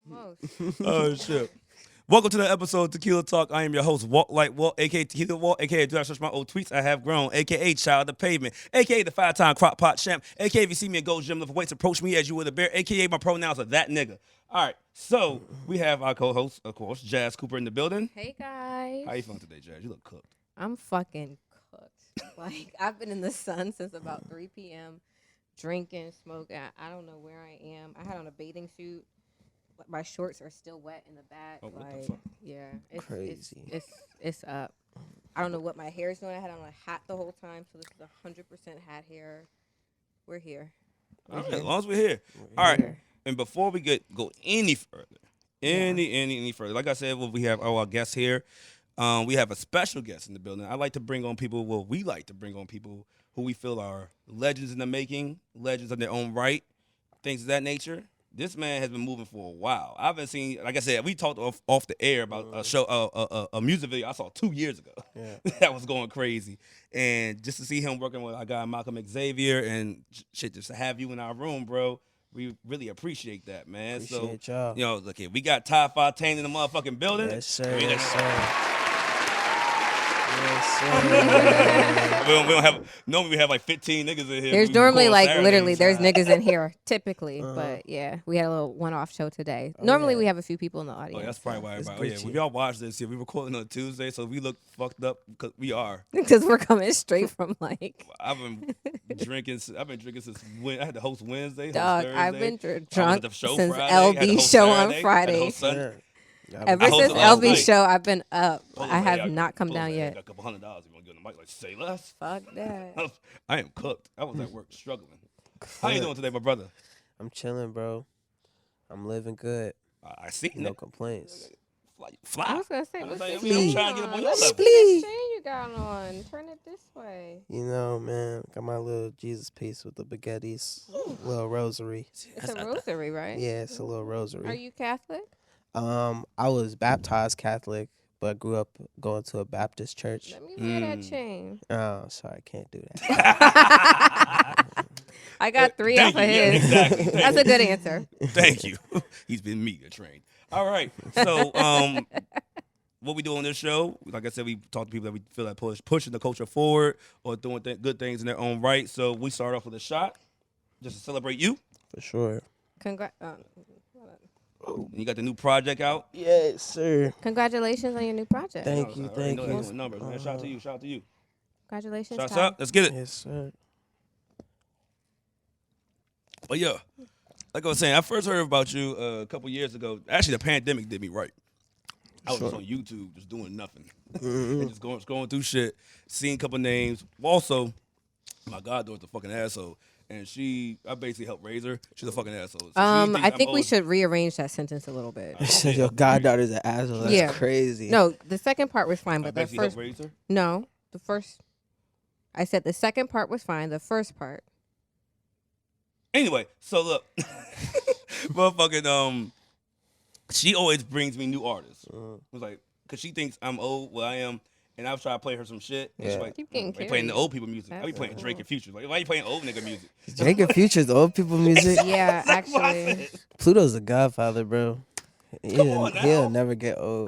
Most. Oh shit. Welcome to the episode of TequilaTlk. I am your host, WalkLikeWalt, aka TequilaWalt, aka do I search my old tweets? I have grown, aka Child of the Pavement, aka the 5-time crock pot champ, aka if you see me in Gold Gym lift weights, approach me as you would a bear, aka my pronouns are that nigga. All right, so we have our co-host, of course, Jas Cooper in the building. Hey guys. How you feeling today, Jas? You look cooked. I'm fucking cooked. Like I've been in the sun since about 3 p.m. drinking, smoking. I don't know where I am. I had on a bathing suit. My shorts are still wet in the back. Oh, what like, the fuck? yeah, Crazy. It's up. I don't know what my hair is doing. I had on a hat the whole time, so this is 100% hat hair. We're here. All right, as long as we're here. All right, and before we go any further, any further, like I said, we have our guests here. We have a special guest in the building. I like to bring on people. Well, we like to bring on people who we feel are legends in the making, legends in their own right, things of that nature. This man has been moving for a while. I've been seeing, like I said, we talked off the air about a show, a music video I saw 2 years ago. Yeah. That was going crazy, and just to see him working with our guy Malcolm Xavier and shit, just to have you in our room, bro. We really appreciate that, man. Appreciate so, y'all. you know, look here, we got TyFontaine in the motherfucking building. Yes, sir. Yes, sir. we don't have. Normally we have like 15 niggas in here. There's normally like Saturdays. literally there's niggas in here typically, but yeah, we had a little one-off show today. Normally we have a few people in the audience. Oh, that's probably why. It's Oh, yeah. When y'all watch this, we recording on Tuesday, so we look fucked up because we are. Because we're coming straight from like. I've been drinking since I had to host Wednesday. Dog, host I've been drunk the show since Friday, LB show on Friday. Ever since LB show, I've been up. I have not come down yet. Got a couple $100. You want to get on the mic? Like, say less. Fuck that. I am cooked. I was at work struggling. How you doing today, my brother? I'm chilling, bro. I'm living good. I see. No complaints. Fly. I was gonna say, what's I'm this trying to get up on your What's level. this chain you got on? Turn it this way. You know, man, got my little Jesus piece with the baguettes, little rosary. It's a rosary, right? Yeah, it's a little rosary. Are you Catholic? I was baptized Catholic, but grew up going to a Baptist church. Let me wear that chain. Oh, sorry, I can't do that. I got 3 Thank off of you. Yeah, his. exactly. That's a good answer. Thank you. He's been media trained. All right. So, what we do on this show, like I said, we talk to people that we feel like pushing the culture forward or doing good things in their own right. So we start off with a shot just to celebrate you. For sure. You got the new project out. Yes, sir. Congratulations on your new project. Thank you. Thank you. Numbers, man. Shout out to you. Shout out to you. Congratulations. Shots Ty. up. Let's get it. Yes, sir. But yeah, like I was saying, I first heard about you a couple years ago. Actually, the pandemic did me right. I was just on YouTube, just doing nothing, and just going through shit, seeing a couple names. Also, my goddaughter's a fucking asshole, and I basically helped raise her. She's a fucking asshole. So I think we should rearrange that sentence a little bit. So your goddaughter's an asshole. That's crazy. No, the second part was fine, but the basically first. helped raise her? No, the first. I said the second part was fine. The first part. Anyway, so look, motherfucking she always brings me new artists. It was like, cause she thinks I'm old. Well, I am, and I've tried to play her some shit. And she's like, Keep getting "Why you playing the old people music? I be playing That's Drake and Future. Like, why you playing old nigga music? Drake and Future's the old people music. Yeah, actually. Pluto's a godfather, bro. He'll never get old.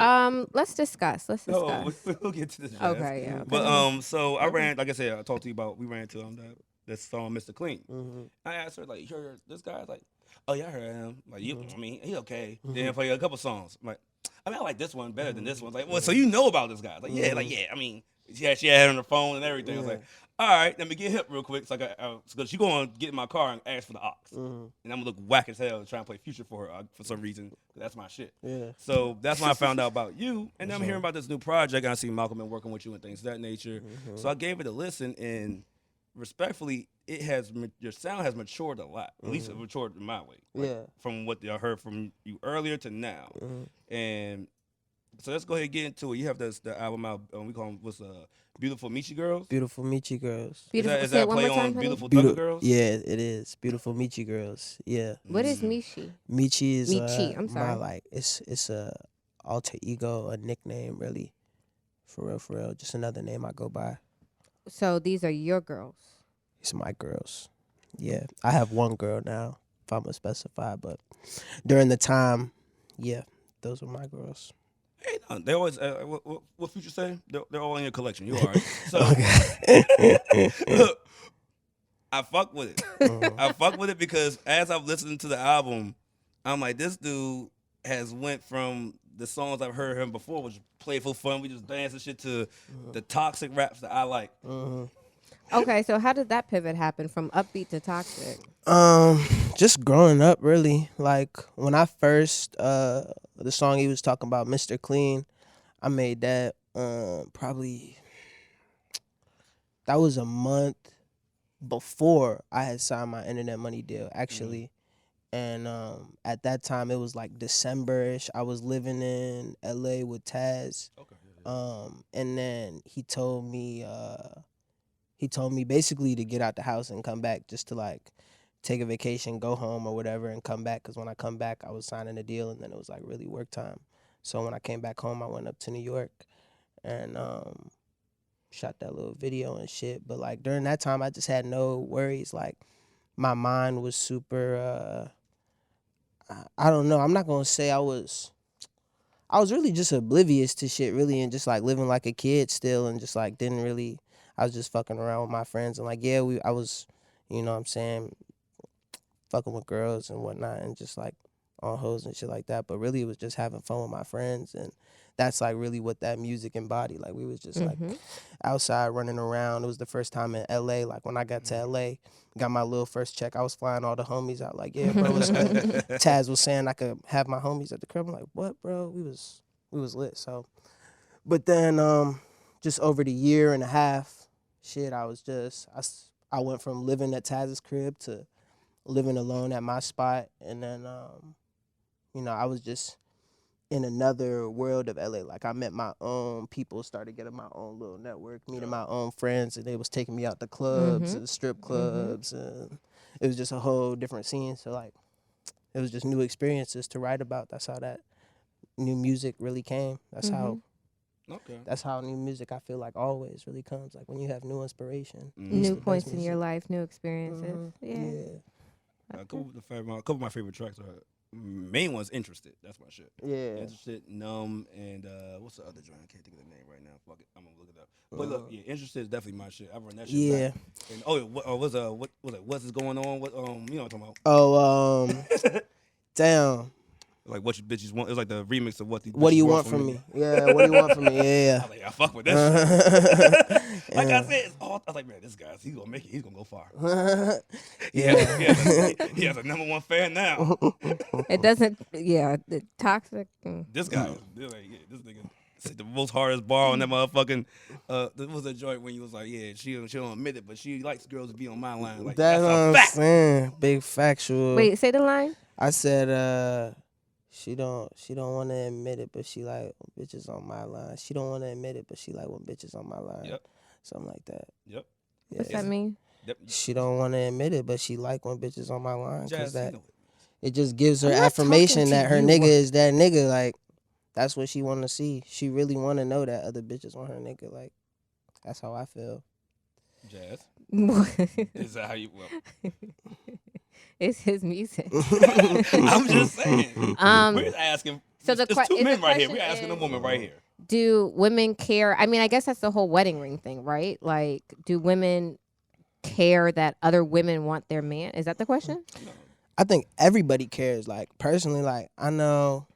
Let's discuss. No, we'll get to this. Jazz. Okay, yeah. But so I ran, like I said, I talked to you about. We ran to that song, Mr. Clean. I asked her like, "You heard this guy's like, oh yeah, I heard him. Like you, I mean, he okay. Then I play a couple songs. I'm like, I mean, I like this one better than this one. Like, well, so you know about this guy? Like, yeah, I mean, she had it on her phone and everything. I was like, all right, let me get hip real quick. So because she go on get in my car and ask for the aux, and I'm gonna look whack as hell trying to play Future for her for some reason. That's my shit. Yeah. So that's when I found out about you, and then I'm hearing about this new project. And I see Malcolm been working with you and things of that nature. So I gave it a listen, and respectfully, your sound has matured a lot. At least it matured in my way. Like, from what I heard from you earlier to now, and so let's go ahead and get into it. You have the album out. We call them Beautiful Michi Girls. Beautiful Michi Girls. Beautiful. Is that a play on Beautiful Thugger Girls? Yeah, it is. Beautiful Michi Girls. Yeah. What is Michi? Michi is I'm sorry. my it's a alter ego, a nickname, really. For real. Just another name I go by. So these are your girls. These are my girls. Yeah. I have one girl now, if I'm gonna specify, but during the time Yeah, those were my girls. Hey, no, they always what Future say? They're all in your collection. You all right? So look, I fuck with it. I fuck with it because as I've listened to the album, I'm like, this dude has went from the songs I've heard him before, which was playful fun. We just dance and shit to the toxic raps that I like. Okay, so how did that pivot happen from upbeat to toxic? Just growing up, really. Like when I first the song he was talking about, Mr. Clean, I made that probably that was a month before I had signed my internet money deal, actually. And at that time it was like December-ish. I was living in LA with Taz. Okay. And then he told me basically to get out the house and come back, just to like take a vacation, go home or whatever, and come back. Because when I come back, I was signing a deal, and then it was like really work time. So when I came back home, I went up to New York and shot that little video and shit. But like during that time, I just had no worries. Like my mind was super. I don't know. I'm not gonna say I was really just oblivious to shit, really, and just like living like a kid still, and just like didn't really. I was just fucking around with my friends, and like I was, you know what I'm saying, fucking with girls and whatnot, and just like on hoes and shit like that. But really, it was just having fun with my friends, and that's like really what that music embodied. Like we was just like outside running around. It was the first time in LA. Like when I got to LA, got my little first check, I was flying all the homies out. Like, yeah, bro, what's good? Taz was saying I could have my homies at the crib. I'm like, what, bro? We was lit. So, but then just over the year and a half, shit, I went from living at Taz's crib to living alone at my spot, and then I was just in another world of LA. Like I met my own people, started getting my own little network, meeting my own friends, and they was taking me out to clubs and strip clubs, and it was just a whole different scene. So like, it was just new experiences to write about. That's how that new music really came. That's how new music, I feel like, always really comes. Like when you have new inspiration, new points in your life, new experiences. Yeah. A couple of my favorite tracks are main one's Interested. That's my shit. Yeah. Interested, Numb, and what's the other joint? I can't think of the name right now. Fuck it, I'm gonna look it up. But look, yeah, Interested is definitely my shit. I run that shit back. And what was what's going on? What you know what I'm talking about? Damn. Like what you bitches want. It was like the remix of what the. What do you want from me? Yeah. What do you want from me? Yeah. I fuck with that shit. Like I said, it's all. I was like, man, this guy's he's gonna make it. He's gonna go far. He has a number one fan now. It doesn't. Yeah, the toxic. This guy, this nigga. Said the most hardest bar on that motherfucking. There was a joint when you was like, yeah, she don't admit it, but she likes girls to be on my line. Like that's a fact. Saying. Big factual. Wait, say the line. I said, she don't want to admit it, but she like when bitches on my line. She don't want to admit it, but she like when bitches on my line. Yep. Something like that. Yep. Yeah. What's that mean? Yep. She don't want to admit it, but she like when bitches on my line, Jas, because that you know it just gives her I'm not affirmation talking that to her you. nigga is that nigga. Like that's what she want to see. She really want to know that other bitches on her nigga. Like that's how I feel. Jas. Is that how you? Well, it's his music. I'm just saying. We're asking. So there's two men right here. We're asking a woman right here. Do women care? I mean, I guess that's the whole wedding ring thing, right? Like, do women care that other women want their man? Is that the question? No. I think everybody cares. Like personally, like I know,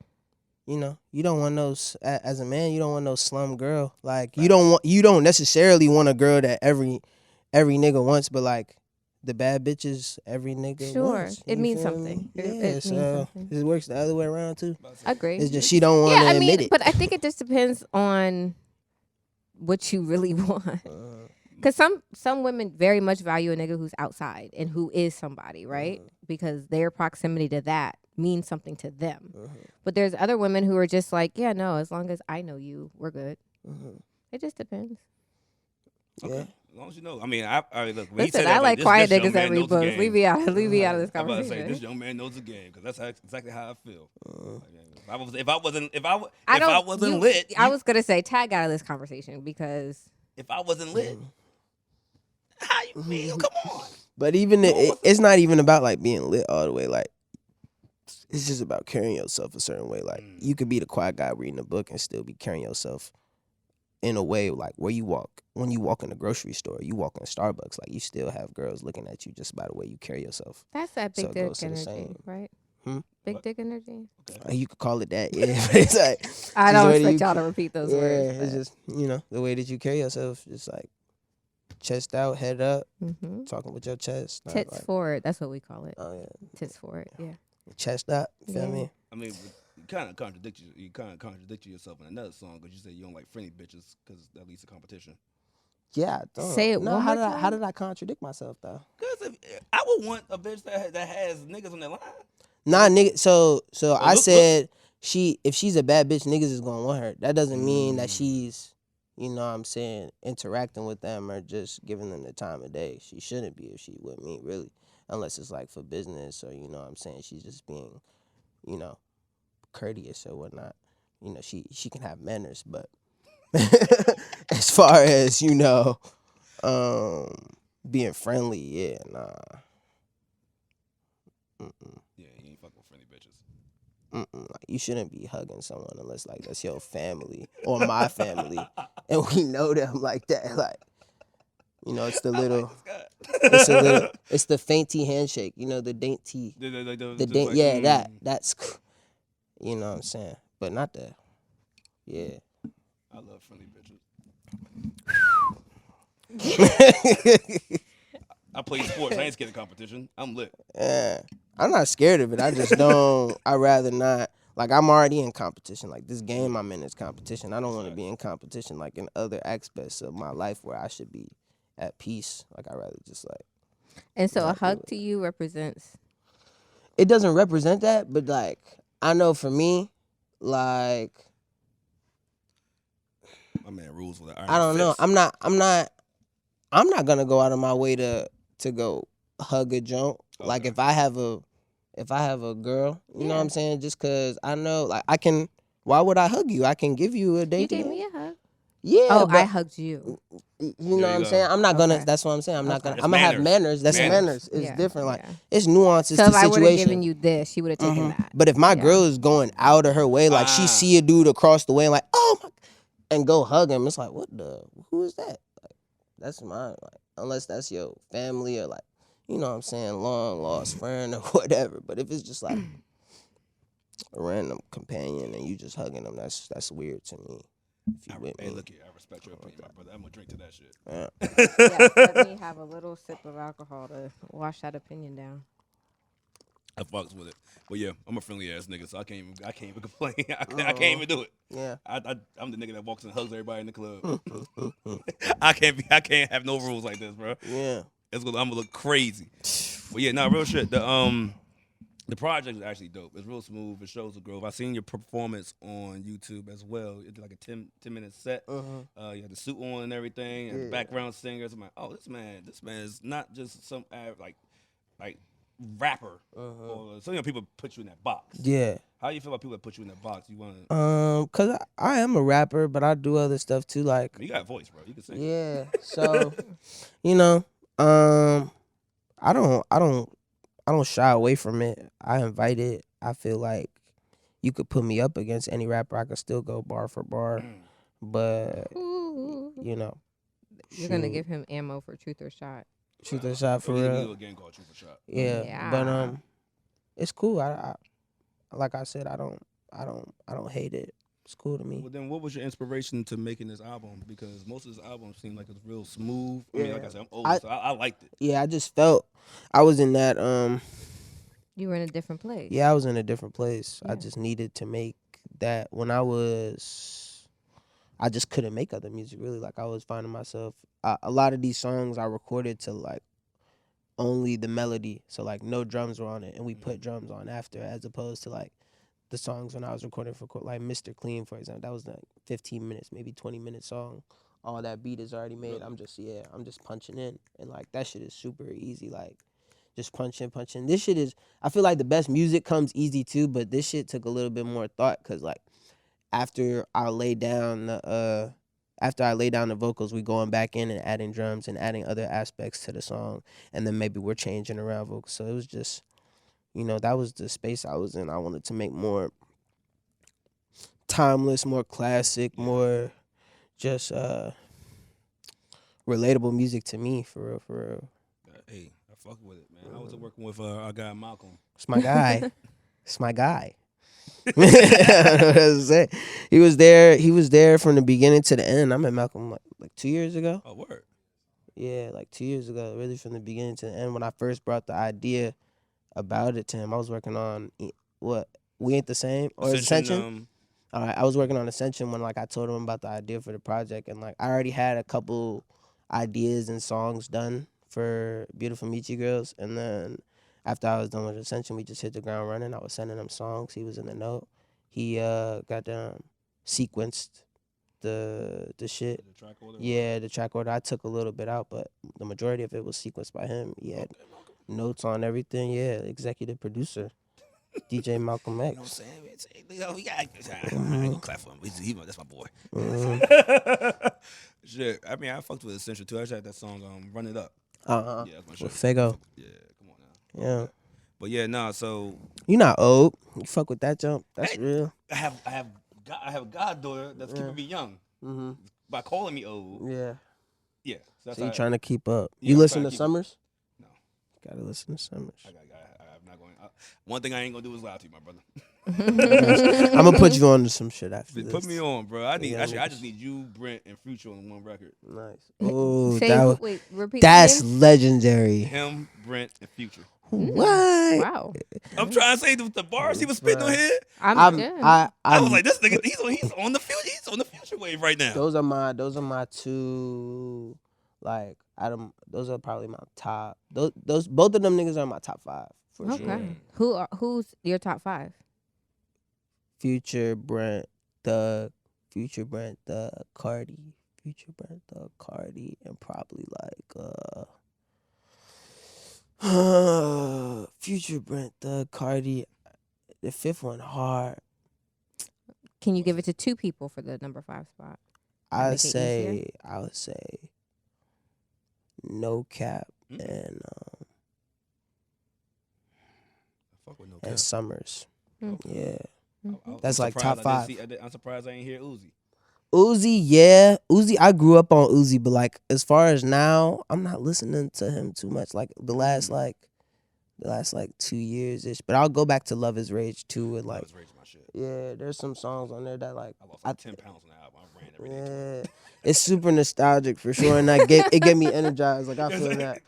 you don't want no as a man. You don't want no slum girl. Like you don't necessarily want a girl that every nigga wants, but like the bad bitches every nigga wants. It means something. Yeah, it means something. It works the other way around too. Agree. It's just she don't want to admit it. But I think it just depends on what you really want. Because some women very much value a nigga who's outside and who is somebody, right? Because their proximity to that means something to them. But there's other women who are just like, yeah, no, as long as I know you, we're good. It just depends. Okay. Yeah. As long as you know. I mean, I look. When Listen, he said I like quiet this niggas that read books. Leave me out of this I'm about to conversation. say this young man knows the game because that's exactly how I feel. If I wasn't lit, I was gonna say tag out of this conversation because if I wasn't lit, how you mean? Come on. But even it's not even about like being lit all the way. Like it's just about carrying yourself a certain way. Like you could be the quiet guy reading a book and still be carrying yourself in a way like where you walk. When you walk in the grocery store, you walk in Starbucks, like you still have girls looking at you just by the way you carry yourself. That's that So big it dick goes to the energy, same. right? Hmm? Big dick energy. Okay. You could call it that, yeah. But it's like I just don't the way expect that y'all to repeat those yeah, words. it's just the way that you carry yourself, just like chest out, head up, talking with your chest. Tits like, forward. That's what we call it. Oh yeah, Tits forward. Yeah. chest up. Feel Yeah. me? I mean, you kind of contradicted yourself in another song because you said you don't like friendly bitches because that leads to competition. Yeah. I don't. Say it no, one how more did time. how did I contradict myself though? Because I would want a bitch that has niggas on their line. Nah, nigga. So I look- said if she's a bad bitch, niggas is gonna want her. That doesn't mean that she's, you know what I'm saying, interacting with them or just giving them the time of day. She shouldn't be if she with me, really. Unless it's like for business or, you know what I'm saying, she's just being, courteous or whatnot. She can have manners, but as far as, being friendly, yeah, nah. Yeah, you ain't fucking with friendly bitches. Like, you shouldn't be hugging someone unless like that's your family or my family, and we know them like that. Like, it's the little, it's the fainty handshake. The dainty, that's, you know what I'm saying, but not the, yeah. I love friendly bitches. I play sports. I ain't scared of competition. I'm lit. Yeah. I'm not scared of it. I just don't. I'd rather not. Like, I'm already in competition. Like, this game I'm in is competition. I don't want to be in competition, like, in other aspects of my life where I should be at peace. Like, I'd rather just, like. And so a hug to you represents? It doesn't represent that, but, like, I know for me, like. My man rules with an iron I don't know. fist. I'm not going to go out of my way to go hug a joint. Okay. Like, if I have a girl, you know what I'm saying? Just because I know, like, why would I hug you? I can give you a date. You gave me a hug. Yeah. Oh, but I hugged you. You know what I'm saying? I'm not gonna, that's what I'm saying. I'm not gonna, I'm gonna have manners. That's manners. It's different. Like, it's nuances to So the if I situation. would have given you this, you would have taken that. But if my girl is going out of her way, like, she see a dude across the way and like, oh my, and go hug him, it's like, who is that? Like, that's mine. Like, unless that's your family or like, you know what I'm saying, long lost friend or whatever. But if it's just like a random companion and you just hugging them, that's weird to me. Hey, look here, I respect your opinion, my brother. I'm gonna drink to that shit. Yeah. Yes, let me have a little sip of alcohol to wash that opinion down. I fucks with it, but yeah, I'm a friendly ass nigga, so I can't even complain. I can't even do it. Yeah, I'm the nigga that walks and hugs everybody in the club. I can't have no rules like this, bro. Yeah, I'm gonna look crazy. But yeah, real shit. The project is actually dope. It's real smooth. It shows the growth. I seen your performance on YouTube as well. It did like a 10-minute set. You had the suit on and everything, and background singers. I'm like, oh, this man is not just some like rapper. Or some people put you in that box. Yeah. How do you feel about people that put you in that box? You want to? Cause I am a rapper, but I do other stuff too. Like, you got a voice, bro. You can sing. Yeah. So, I don't shy away from it. I invite it. I feel like you could put me up against any rapper. I could still go bar for bar. But, You're going to give him ammo for Truth or Shot. Truth or Shot for real. real. A game called Truth or Shot. Yeah. But it's cool. I like I said, I don't hate it. It's cool to me. Well, then what was your inspiration to making this album? Because most of this album seemed like it's real smooth. I mean, like I said, I'm old, so I liked it. Yeah, I just felt I was in that You were in a different place. Yeah, I was in a different place. Yeah. I just needed to make that when I just couldn't make other music, really. Like, I was finding myself, a lot of these songs I recorded to, like, only the melody. So, like, no drums were on it, and we put drums on after, as opposed to, like, the songs when I was recording for, like, Mr. Clean, for example. That was, like, 15 minutes, maybe 20-minute song. All that beat is already made. I'm just punching in. And, like, that shit is super easy, like, just punch in. This shit is, I feel like the best music comes easy too, but this shit took a little bit more thought, because, like, after I lay down the vocals, we going back in and adding drums and adding other aspects to the song, and then maybe we're changing around vocals. So it was just, that was the space I was in. I wanted to make more timeless, more classic, more just relatable music to me, for real. Hey, I fuck with it, man. I was working with our guy Malcolm. It's my guy. It's my guy. He was there from the beginning to the end. I met Malcolm like 2 years ago. Oh, word. Yeah, like 2 years ago, really from the beginning to the end. When I first brought the idea about it to him, I was working on what We Ain't the Same or Ascension. All right, I was working on Ascension when I told him about the idea for the project, and I already had a couple ideas and songs done for Beautiful Michi Girls, and then after I was done with Ascension, we just hit the ground running. I was sending him songs. He was in the note. He got sequenced the shit. The track order. Yeah, the track order. I took a little bit out, but the majority of it was sequenced by him. He had notes on everything. Yeah, executive producer. DJ Malcolm X. You know what I'm saying? We got. I ain't gonna clap for him. That's my boy. Shit. I mean, I fucked with Essential too. I just had that song, Run It Up. Yeah, that's my shit. with Fago. Yeah, come on now. Yeah. But yeah, nah. So you not old. You fuck with that jump. That's real. I have a goddaughter that's keeping me young by calling me old. Yeah. Yeah. So you trying to keep up? Yeah, you I'm listen trying to to keep Summers? No. Gotta listen to Summers. I'm not going. One thing I ain't gonna do is lie to you, my brother. I'm gonna put you on to some shit after this. Put me on, bro. I just need you, Brent, and Future on one record. Nice. Oh, repeat. That's legendary. Him, Brent, and Future. What? Wow. I'm trying to say the bars he was spitting on here. I was like, this nigga, he's on the future. He's on the future wave right now. Those are my two. Those are probably my top. Those both of them niggas are my top 5 for sure. Who's your top 5? Future, Brent, Thug, Cardi, and probably Future, Brent, Thug, Cardi. The 5th one hard. Can you give it to 2 people for the number 5 spot? I would say No Cap and and Summers. Yeah. That's like top 5. I'm surprised I ain't hear Uzi. Uzi, I grew up on Uzi, but as far as now, I'm not listening to him too much. The last 2 years ish. But I'll go back to Love Is Rage too. And Love Is Rage, my shit. Yeah, there's some songs on there that I lost 10 pounds on the album. I ran every day. Yeah. It's super nostalgic for sure, and it get me energized. I feel that.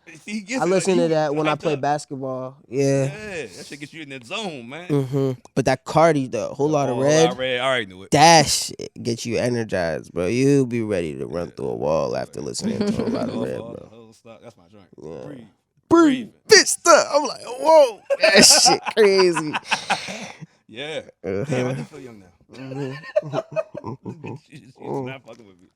I listen to that when I play basketball. Yeah, that shit gets you in that zone, man. But that Cardi, the whole lot of red, I already knew it. That shit gets you energized, bro. You'll be ready to run through a wall after listening to a lot of red, bro. That's my joint. Yeah. Breathe. Bitch, stuff. I'm like, whoa, that shit crazy. Yeah. Damn, I do feel young now. She's not fucking with me.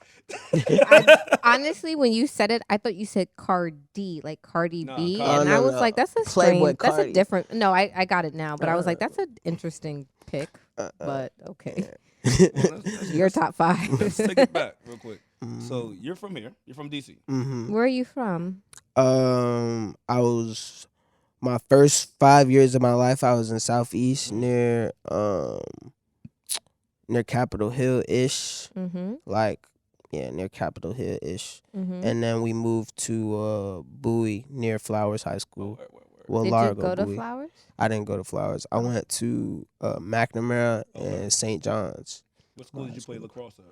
Honestly, when you said it, I thought you said Cardi, like Cardi B, and I was like, that's a Playboy strange, that's Cardi. a different. No, I got it now, but I was like, that's an interesting pick. But okay, your top 5. Let's take it back real quick. So you're from here. You're from DC. Where are you from? I was my first 5 years of my life. I was in Southeast near Capitol Hill ish. Near Capitol Hill ish. And then we moved to Bowie near Flowers High School. Well, Did Largo, you go to Bowie. Flowers? I didn't go to Flowers. I went to McNamara and St. John's. What school did you play lacrosse at?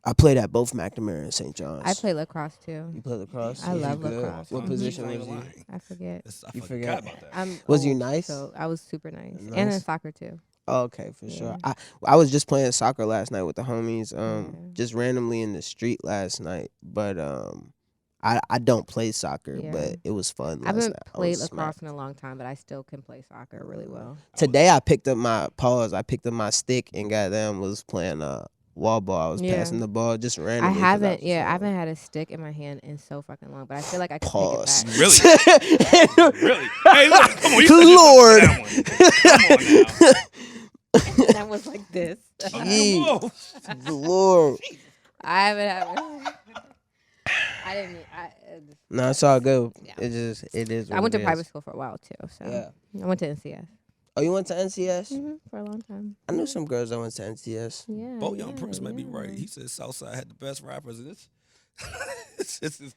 I played at both McNamara and St. John's. I play lacrosse too. You play lacrosse? I love lacrosse. What position was you? I forget. I forgot about that. Was you nice? So I was super nice. And in soccer too. Oh, okay, for sure. I was just playing soccer last night with the homies, just randomly in the street last night. But I don't play soccer, but it was fun. I haven't played lacrosse in a long time, but I still can play soccer really well. Today I picked up my stick and goddamn was playing wall ball. I was passing the ball just randomly. I haven't had a stick in my hand in so fucking long, but I feel like I can take it back. Really? Really? Hey, look, come on, you Lord. Come on now. That was like this. Jeez. Lord. I haven't had I didn't. No, it's all good. Yeah. It is. I what went it to is. private school for a while too. So Yeah. I went to NCS. Oh, you went to NCS? For a long time. I knew some girls that went to NCS. Yeah. Bo Young Prince may be right. He said Southside had the best rappers, and it's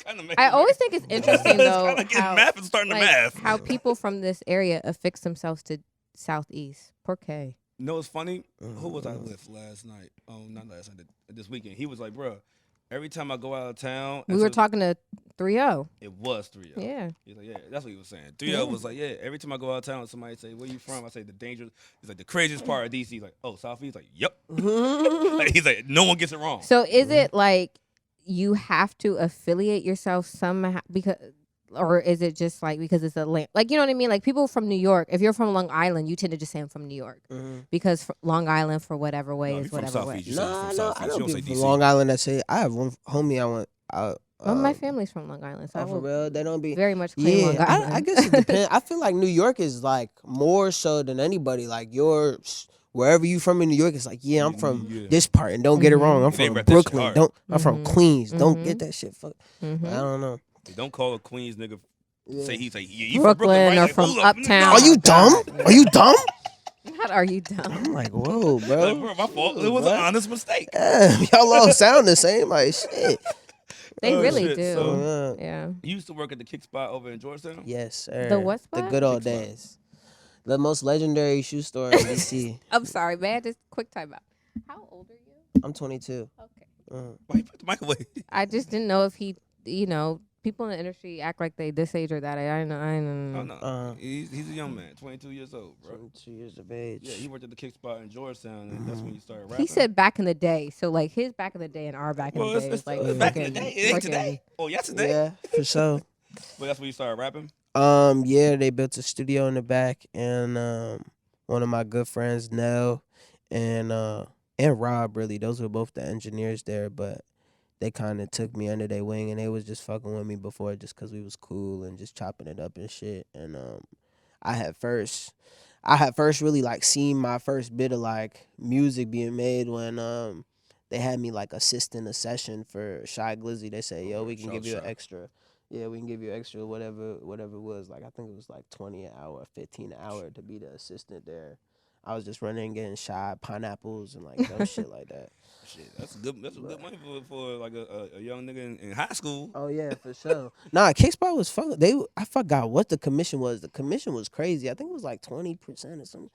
kind of making. I always think it's interesting though it's kind of how math and starting to math. how people from this area affix themselves to Southeast. Porque. You know what's funny? Who was I with last night? Not last night. This weekend. He was like, bro, every time I go out of town. We were talking to 3-0. It was 3-0. Yeah. He's like, yeah, that's what he was saying. 3-0 was like, yeah, every time I go out of town, somebody say, where you from? I say, the dangerous. He's like, the craziest part of D.C. He's like, oh, Southeast? Like, yep. Like, he's like, no one gets it wrong. So is it like you have to affiliate yourself somehow because, or is it just like because it's a land? Like, you know what I mean? Like people from New York, if you're from Long Island, you tend to just say I'm from New York because Long Island for whatever way is whatever way. No, I don't people from Long Island that say, I have one homie I went out. My family's from Long Island, so I for real, they don't be very much claim Long Island. I guess it depends. I feel like New York is like more so than anybody. Like wherever you from in New York, it's like, yeah, I'm from this part, and don't get it wrong. I'm from Brooklyn. I'm from Queens. Don't get that shit fucked. I don't know. Don't call a Queens nigga. Say he's like, yeah, you Brooklyn from Brooklyn, right? or from like, Uptown. Are you dumb? Are you dumb? How are you dumb? I'm like, whoa, bro. Bro, my fault. It was an honest mistake. Y'all all sound the same. Like shit. They really shit. do. So, yeah. You used to work at the Kick Spot over in Georgetown? Yes, sir. The what spot? The good old days. The most legendary shoe store in DC. I'm sorry, man. Just quick time out. How old are you? I'm 22. Okay. Why you put the mic away? I just didn't know if he, people in the industry act like they this age or that age. I know. Oh, no. He's a young man, 22 years old, bro. 22 years of age. Yeah, he worked at the Kick Spot in Georgetown, and that's when you started rapping. He said back in the day. So, like, his back in the day and our back in the day is like back in the day. It ain't today. Oh, yesterday? Yeah, for sure. But that's when you started rapping? Yeah, they built a studio in the back, and one of my good friends, Nell, and Rob, really, those were both the engineers there, but they kind of took me under their wing, and they was just fucking with me before just because we was cool and just chopping it up and shit. And I had first really like seen my first bit of like music being made when they had me like assisting a session for Shy Glizzy. They said, yo, we can give you an extra. Yeah, we can give you extra whatever it was. Like I think it was like 20 an hour, 15 an hour to be the assistant there. I was just running and getting Shy pineapples and like dumb shit like that. Shit, that's good money for like a young nigga in high school. Oh yeah, for sure. Nah, Kickspot was fun. I forgot what the commission was. The commission was crazy. I think it was like 20% or something.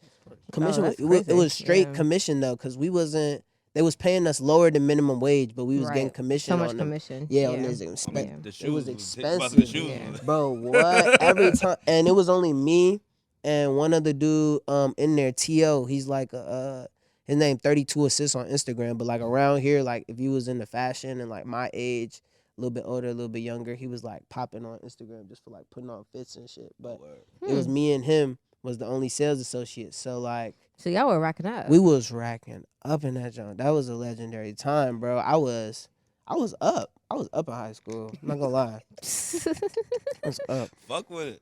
Commission it was straight commission though, because we wasn't. They was paying us lower than minimum wage, but we was getting commission. So much on them. commission. Yeah, on this it was expensive. Yeah. Bro, what? Every time, and it was only me and one other dude in there, T.O. He's like his name 32 assists on Instagram, but like around here, like if you was in the fashion and like my age, a little bit older, a little bit younger, he was like popping on Instagram just for like putting on fits and shit. But it was me and him was the only sales associate. So like, so y'all were racking up. We was racking up in that joint. That was a legendary time, bro. I was up. I was up in high school. I'm not gonna lie. I was up. Fuck with it.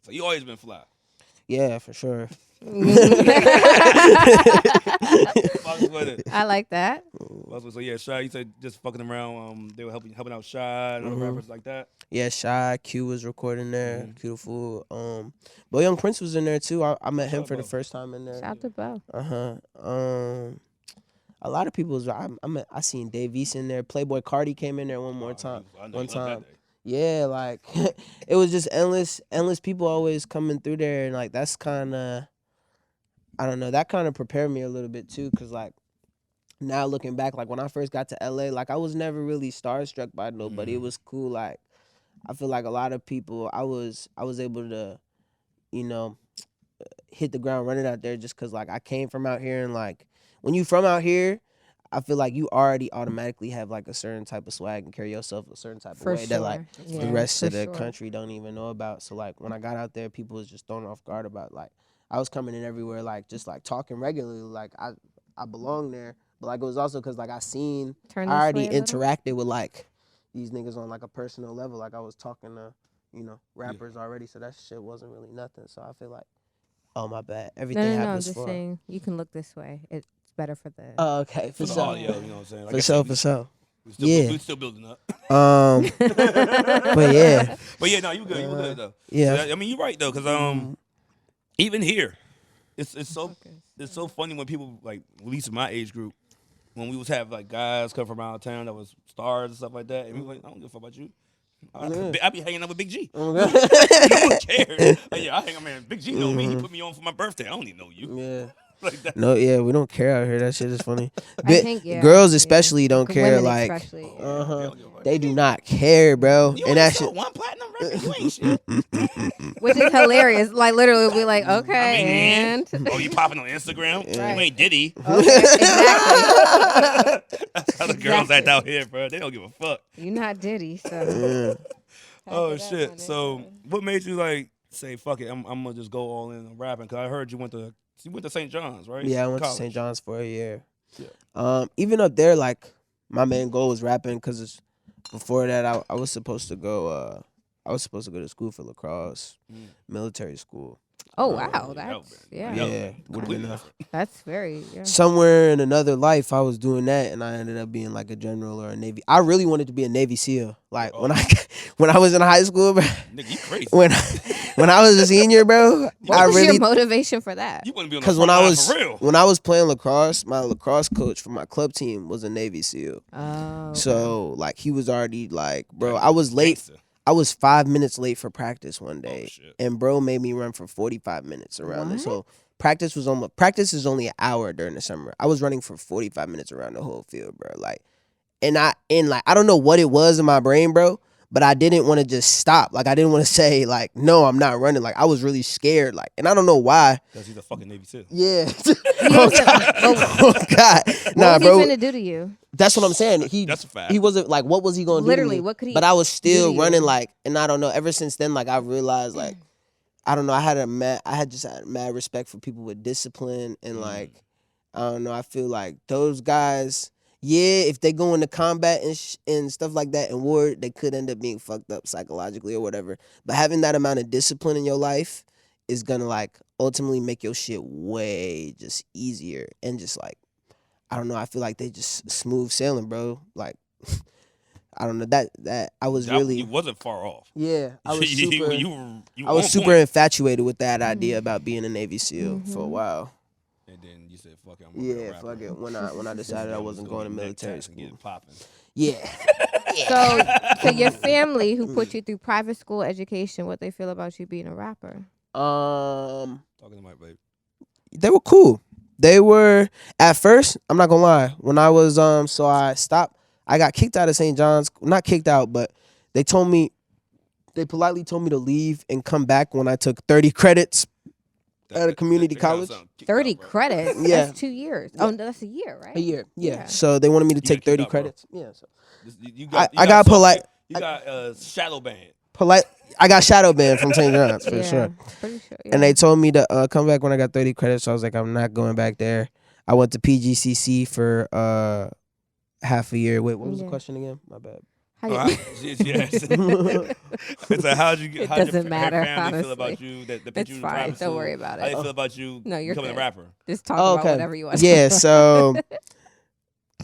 So you always been fly. Yeah, for sure. Fuck with it. I like that. So yeah, Shy, you said just fucking around. They were helping out Shy and other rappers like that. Yeah, Shy, Q was recording there. Q the Fool. Bo Young Prince was in there too. I met him for the first time in there. Shout out to Bo. A lot of people was. I seen Dave East in there. Playboy Cardi came in there one time. Yeah, like it was just endless people always coming through there, and like that's kind of, I don't know, that kind of prepared me a little bit too, cause like now looking back, like when I first got to LA, like I was never really starstruck by nobody. It was cool. Like I feel like a lot of people, I was able to, hit the ground running out there just cause like I came from out here, and like when you from out here, I feel like you already automatically have like a certain type of swag and carry yourself a certain type of way that like the rest of the country don't even know about. So like when I got out there, people was just thrown off guard about like I was coming in everywhere like just like talking regularly like I belong there, but like it was also because like I already interacted with like these niggas on like a personal level. Like I was talking to rappers already, so that shit wasn't really nothing. So I feel like, oh my bad, everything happens I'm just saying you can look this way. It's better for the. Oh, okay, for sure. Audio, you know what I'm saying? Like for sure. We still building up. But yeah. But yeah, no, you good. You good though. Yeah. So I mean, you're right though, because even here, it's so funny when people like, at least in my age group, when we was have like guys come from out of town that was stars and stuff like that, and we like, I don't give a fuck about you. I be hanging out with Big G. No one cares. Like, yeah, I hang out, man. Big G know me. He put me on for my birthday. I don't even know you. Yeah. Like that. No, yeah, we don't care out here. That shit is funny. I think, yeah, girls especially don't care. Women like, especially, yeah. They do not care, bro. You and that shit. one platinum record. You ain't shit. Which is hilarious. Like literally, we'll be like, okay, and oh, you popping on Instagram? Right. You ain't Diddy. Okay, exactly. That's how the girls act out here, bro. They don't give a fuck. You're not Diddy, so. Oh shit. So, what made you like say fuck it? I'm gonna just go all in on rapping? Cause I heard you went to St. John's, right? Yeah, I went College. to St. John's for a year. Yeah. Even up there, like my main goal was rapping, because before that, I was supposed to go. I was supposed to go to school for lacrosse, military school. Oh wow, that's that's very Somewhere in another life, I was doing that, and I ended up being like a general or a Navy. I really wanted to be a Navy SEAL. Like when I was in high school, bro. Nigga, you crazy. When I was a senior, bro. What was your motivation for that? You wouldn't be on the Because for real. when I was playing lacrosse, my lacrosse coach for my club team was a Navy SEAL. Oh. Okay. So like he was already like, bro, I was late. Gangster. I was 5 minutes late for practice one day, shit. and bro made me run for 45 minutes around this whole. Practice is only an hour during the summer. I was running for 45 minutes around the whole field, bro. Like, and I don't know what it was in my brain, bro, but I didn't want to just stop. Like, I didn't want to say like, no, I'm not running. Like, I was really scared. Like, and I don't know why. Because he's a fucking Navy SEAL. Yeah. Oh God. What was he finna do to you? That's what I'm saying. That's a fact. He wasn't like, what was he gonna do? Literally, to me? what could he? But I was still do to running you? like, and I don't know. Ever since then, like I realized, like, I don't know. I had just had mad respect for people with discipline, and like, I don't know. I feel like those guys, yeah, if they go into combat and stuff like that in war, they could end up being fucked up psychologically or whatever. But having that amount of discipline in your life is gonna like ultimately make your shit way just easier, and just like, I don't know. I feel like they just smooth sailing, bro. Like, I don't know that I was really. You wasn't far off. Yeah, I was super. I was super infatuated with that idea about being a Navy SEAL for a while. And then you said, "Fuck it, I'm gonna be a rapper." Fuck it. When I decided I wasn't going to military school. Getting popping. Yeah. So your family who put you through private school education, what they feel about you being a rapper? Talking to my baby. They were cool. They were at first. I'm not gonna lie. When I was so I stopped. I got kicked out of St. John's. Not kicked out, but they politely told me to leave and come back when I took 30 credits at a community college. 30 credits? Yeah. That's 2 years. Oh, no, that's a year, right? A year. Yeah. So they wanted me to take 30 credits. Yeah. So I got polite. You got shadow band. Polite. I got shadow banned from St. John's for sure. Pretty sure. Yeah. And they told me to come back when I got 30 credits. So I was like, I'm not going back there. I went to PGCC for half a year. Wait, what was the question again? My bad. Yes. It's like, how'd your family feel about you? It's fine. Don't worry about it. How they feel about you becoming a rapper? Just talk about whatever you want. Yeah, so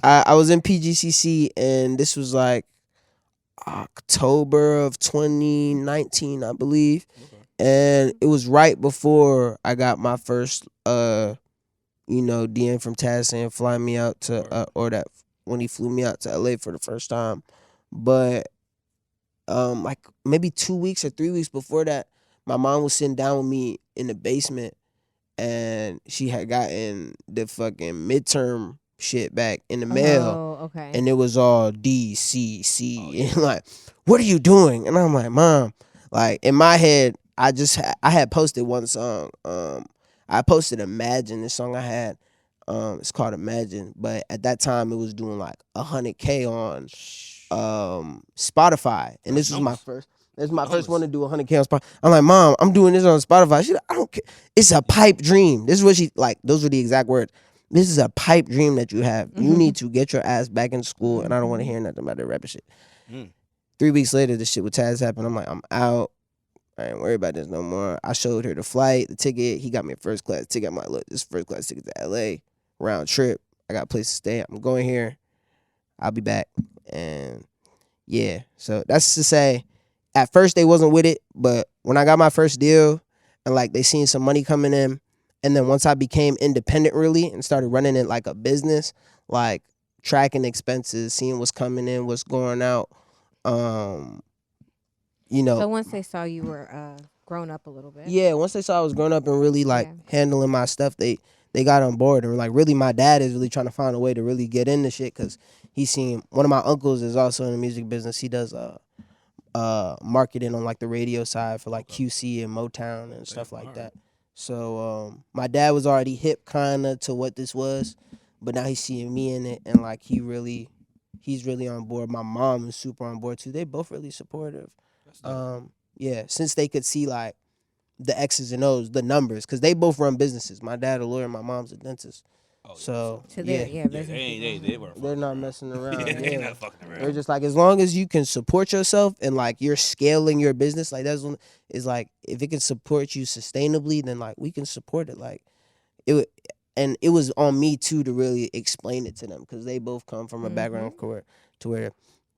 I was in PGCC, and this was like October of 2019, I believe. Okay. And it was right before I got my first DM from Taz saying fly me out to or that when he flew me out to LA for the first time. But like maybe 2 weeks or 3 weeks before that, my mom was sitting down with me in the basement, and she had gotten the fucking midterm shit back in the mail. Oh, okay. And it was all DCC. And like, what are you doing? And I'm like, Mom, like in my head, I had posted one song. I posted Imagine, this song I had. It's called Imagine, but at that time it was doing like 100K on Spotify, and this was my first. This is my first one to do 100K on Spotify. I'm like, Mom, I'm doing this on Spotify. She's like, I don't care. It's a pipe dream. This is what she like. Those were the exact words. This is a pipe dream that you have. You need to get your ass back in school, and I don't want to hear nothing about that rapping shit. 3 weeks later, this shit with Taz happened. I'm like, I'm out. I ain't worried about this no more. I showed her the flight, the ticket. He got me a first class ticket. I'm like, look, this is first class ticket to LA, round trip. I got a place to stay. I'm going here. I'll be back. And yeah, so that's to say, at first they wasn't with it, but when I got my first deal and like they seen some money coming in, and then once I became independent really and started running it like a business, like tracking expenses, seeing what's coming in, what's going out, you know. So once they saw you were grown up a little bit. Yeah, once they saw I was growing up and really like Yeah. handling my stuff, they got on board. And like really my dad is really trying to find a way to really get into shit because he's seen one of my uncles is also in the music business. He does marketing on like the radio side for like QC and Motown and stuff like that. So my dad was already hip kinda to what this was, but now he's seeing me in it and like he's really on board. My mom is super on board too. They both really supportive. Yeah, since they could see like the X's and O's, the numbers, because they both run businesses. My dad a lawyer, my mom's a dentist. So Yeah, they're not messing around. They not fucking around. They're just like, as long as you can support yourself and like you're scaling your business, like that's one is like if it can support you sustainably, then like we can support it. Like and it was on me too to really explain it to them because they both come from a background to where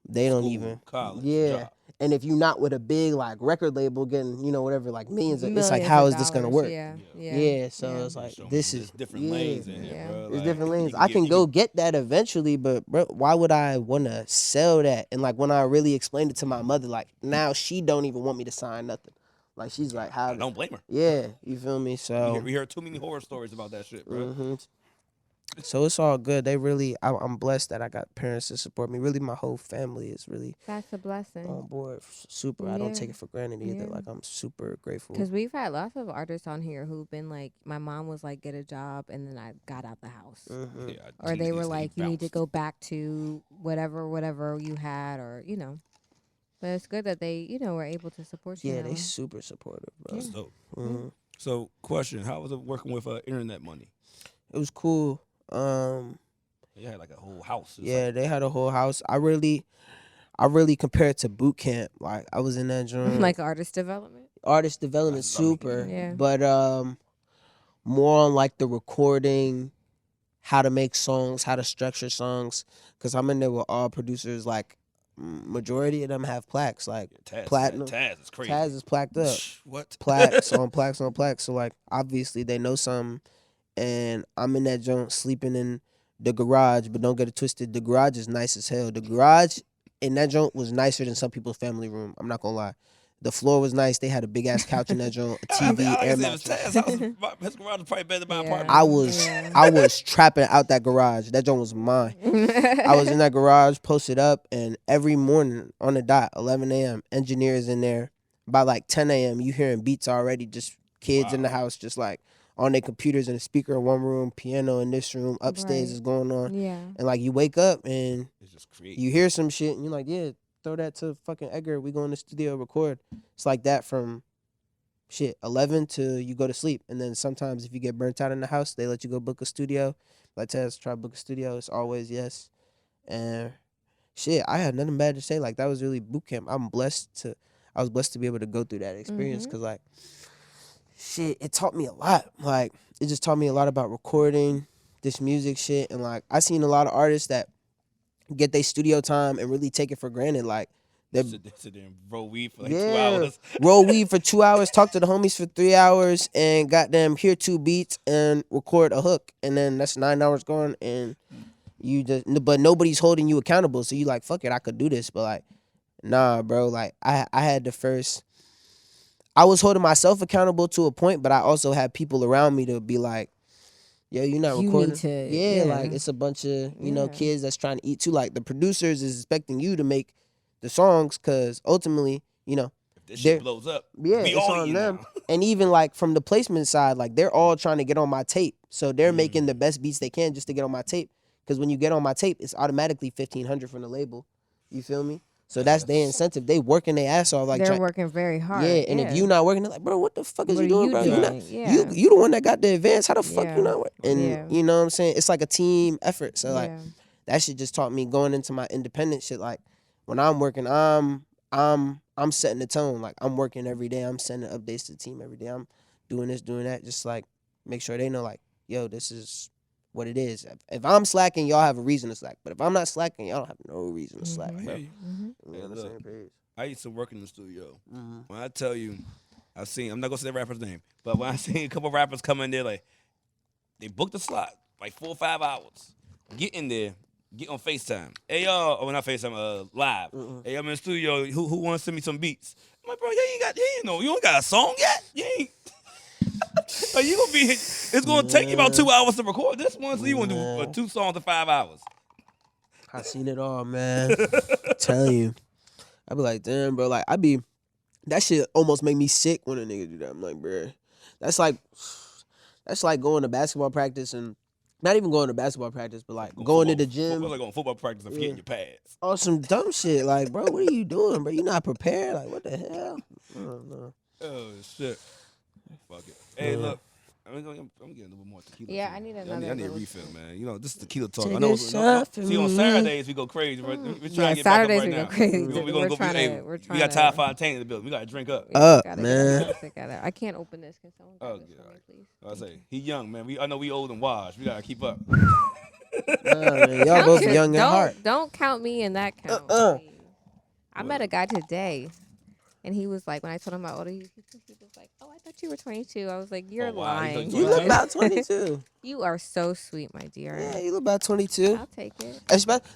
they don't even college, job. And if you're not with a big like record label getting, you know, whatever, like millions it's like, how is this gonna work? So it's like this is different lanes in here, bro. There's Like, different lanes. I can go get that eventually, but bro, why would I wanna sell that? And like when I really explained it to my mother, like now she don't even want me to sign nothing. Like she's like, how? I don't blame her. Yeah, you feel me? So we heard too many horror stories about that shit, bro. So it's all good. They really, I'm blessed that I got parents to support me. Really, my whole family is really that's a blessing. on board. Super. I don't take it for granted either. Like I'm super grateful. Because we've had lots of artists on here who've been like, my mom was like, get a job, and then I got out the house, or they were like, you need to go back to whatever you had, or you know. But it's good that they, you know, were able to support you. Yeah, they super supportive, bro. That's dope. So, question: how was it working with internet money? It was cool. They had like a whole house. Yeah, they had a whole house. I really compare it to boot camp. Like I was in that joint. Like artist development. Artist development, super. But more on like the recording, how to make songs, how to structure songs. Cause I'm in there with all producers. Like majority of them have plaques. Like platinum. Taz is crazy. Taz is plaqued up. What? Plaques on plaques on plaques. So like obviously they know something. And I'm in that joint sleeping in the garage, but don't get it twisted. The garage is nice as hell. The garage in that joint was nicer than some people's family room. I'm not gonna lie. The floor was nice. They had a big ass couch in that joint, a TV, air mattress. His garage was probably better than my apartment. I was trapping out that garage. That joint was mine. I was in that garage, posted up, and every morning on the dot, 11 a.m., engineers in there. By like 10 a.m., you hearing beats already, just kids in the house, just like on their computers and a speaker in one room, piano in this room, upstairs is going on. Yeah. And like you wake up and it's just creative. You hear some shit and you're like, yeah, throw that to fucking Edgar. We go in the studio, record. It's like that from 11 to you go to sleep. And then sometimes if you get burnt out in the house, they let you go book a studio. Like Taz, try to book a studio. It's always yes. And I had nothing bad to say. Like that was really boot camp. I was blessed to be able to go through that experience because like, it taught me a lot. Like, it just taught me a lot about recording this music shit. And, like, I seen a lot of artists that get their studio time and really take it for granted. Like, they sit there and roll weed for like 2 hours. Roll weed for 2 hours, talk to the homies for 3 hours, and goddamn hear 2 beats and record a hook. And then that's 9 hours gone. And but nobody's holding you accountable. So you like, fuck it, I could do this. But, like, nah, bro. Like, I had I was holding myself accountable to a point, but I also had people around me to be like, yo, you're not recording. Like it's a bunch of, you know, kids that's trying to eat too. Like the producers is expecting you to make the songs because ultimately, you know, if this shit blows up, it's on them. And even like from the placement side, like they're all trying to get on my tape. So they're making the best beats they can just to get on my tape. Because when you get on my tape, it's automatically $1,500 from the label. You feel me? So that's their incentive. They working their ass off. Like they're working very hard. Yeah, and if you not working, they're like, bro, what the fuck is you doing, bro? Doing? You the one that got the advance. How the fuck you not working? And you know what I'm saying? It's like a team effort. So like that shit just taught me going into my independent shit. Like when I'm working, I'm setting the tone. Like I'm working every day. I'm sending updates to the team every day. I'm doing this, doing that. Just like make sure they know like, yo, this is what it is. If I'm slacking, y'all have a reason to slack. But if I'm not slacking, y'all don't have no reason to slack, bro. Hey, We're on the same page. I used to work in the studio. When I tell you, I'm not gonna say the rapper's name, but when I seen a couple rappers come in there, like they booked a slot, like 4 or 5 hours. Get in there, get on FaceTime. Hey y'all, not FaceTime, live. Hey, I'm in the studio. Who wants to send me some beats? I'm like, bro, you ain't got a song yet. You ain't. Like, you gonna be. It's gonna take you about 2 hours to record this one, so you gonna do 2 songs in 5 hours. I seen it all, man. I'm telling you. I be like, damn, bro. Like, that shit almost make me sick when a nigga do that. I'm like, bro, that's like going to basketball practice and not even going to basketball practice, but like going to the gym. It's like going to football practice and forgetting your pads. Or some dumb shit. Like, bro, what are you doing, bro? You not prepared? Like, what the hell? I don't know. Oh, shit. Fuck it. Hey, look. I'm getting a little bit more tequila. Yeah, I need another. I need a refill, man. You know, this is tequila talk. Take I know. a shot for See, on me. Saturdays we go crazy. We're trying to get Saturdays back we up go right crazy. now. We're gonna go. We're We trying got to- TyFontaine in the building. We gotta drink up. Man. I can't open this. Can someone grab Oh, this yeah. for me, please? I say he young, man. I know we old and wise. We gotta keep up. Nah, man, y'all Count both your- young at heart. Don't count me in that count. please. I met a guy today, and he was like, when I told him how old he was like, "Oh, I thought you were 22." I was like, "You're Oh, wow. He lying." thought You look Right. about 22. You are so sweet, my dear. Yeah, you look about 22. I'll take it.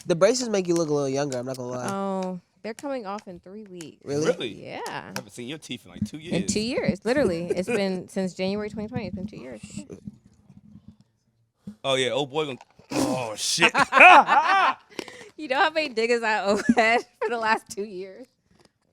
The braces make you look a little younger. I'm not gonna lie. Oh, they're coming off in 3 weeks. Really? Yeah. I haven't seen your teeth in like 2 years. In 2 years, literally. It's been since January 2020. It's been 2 years. Oh yeah, old boy. Oh shit. You know how many niggas I had for the last 2 years?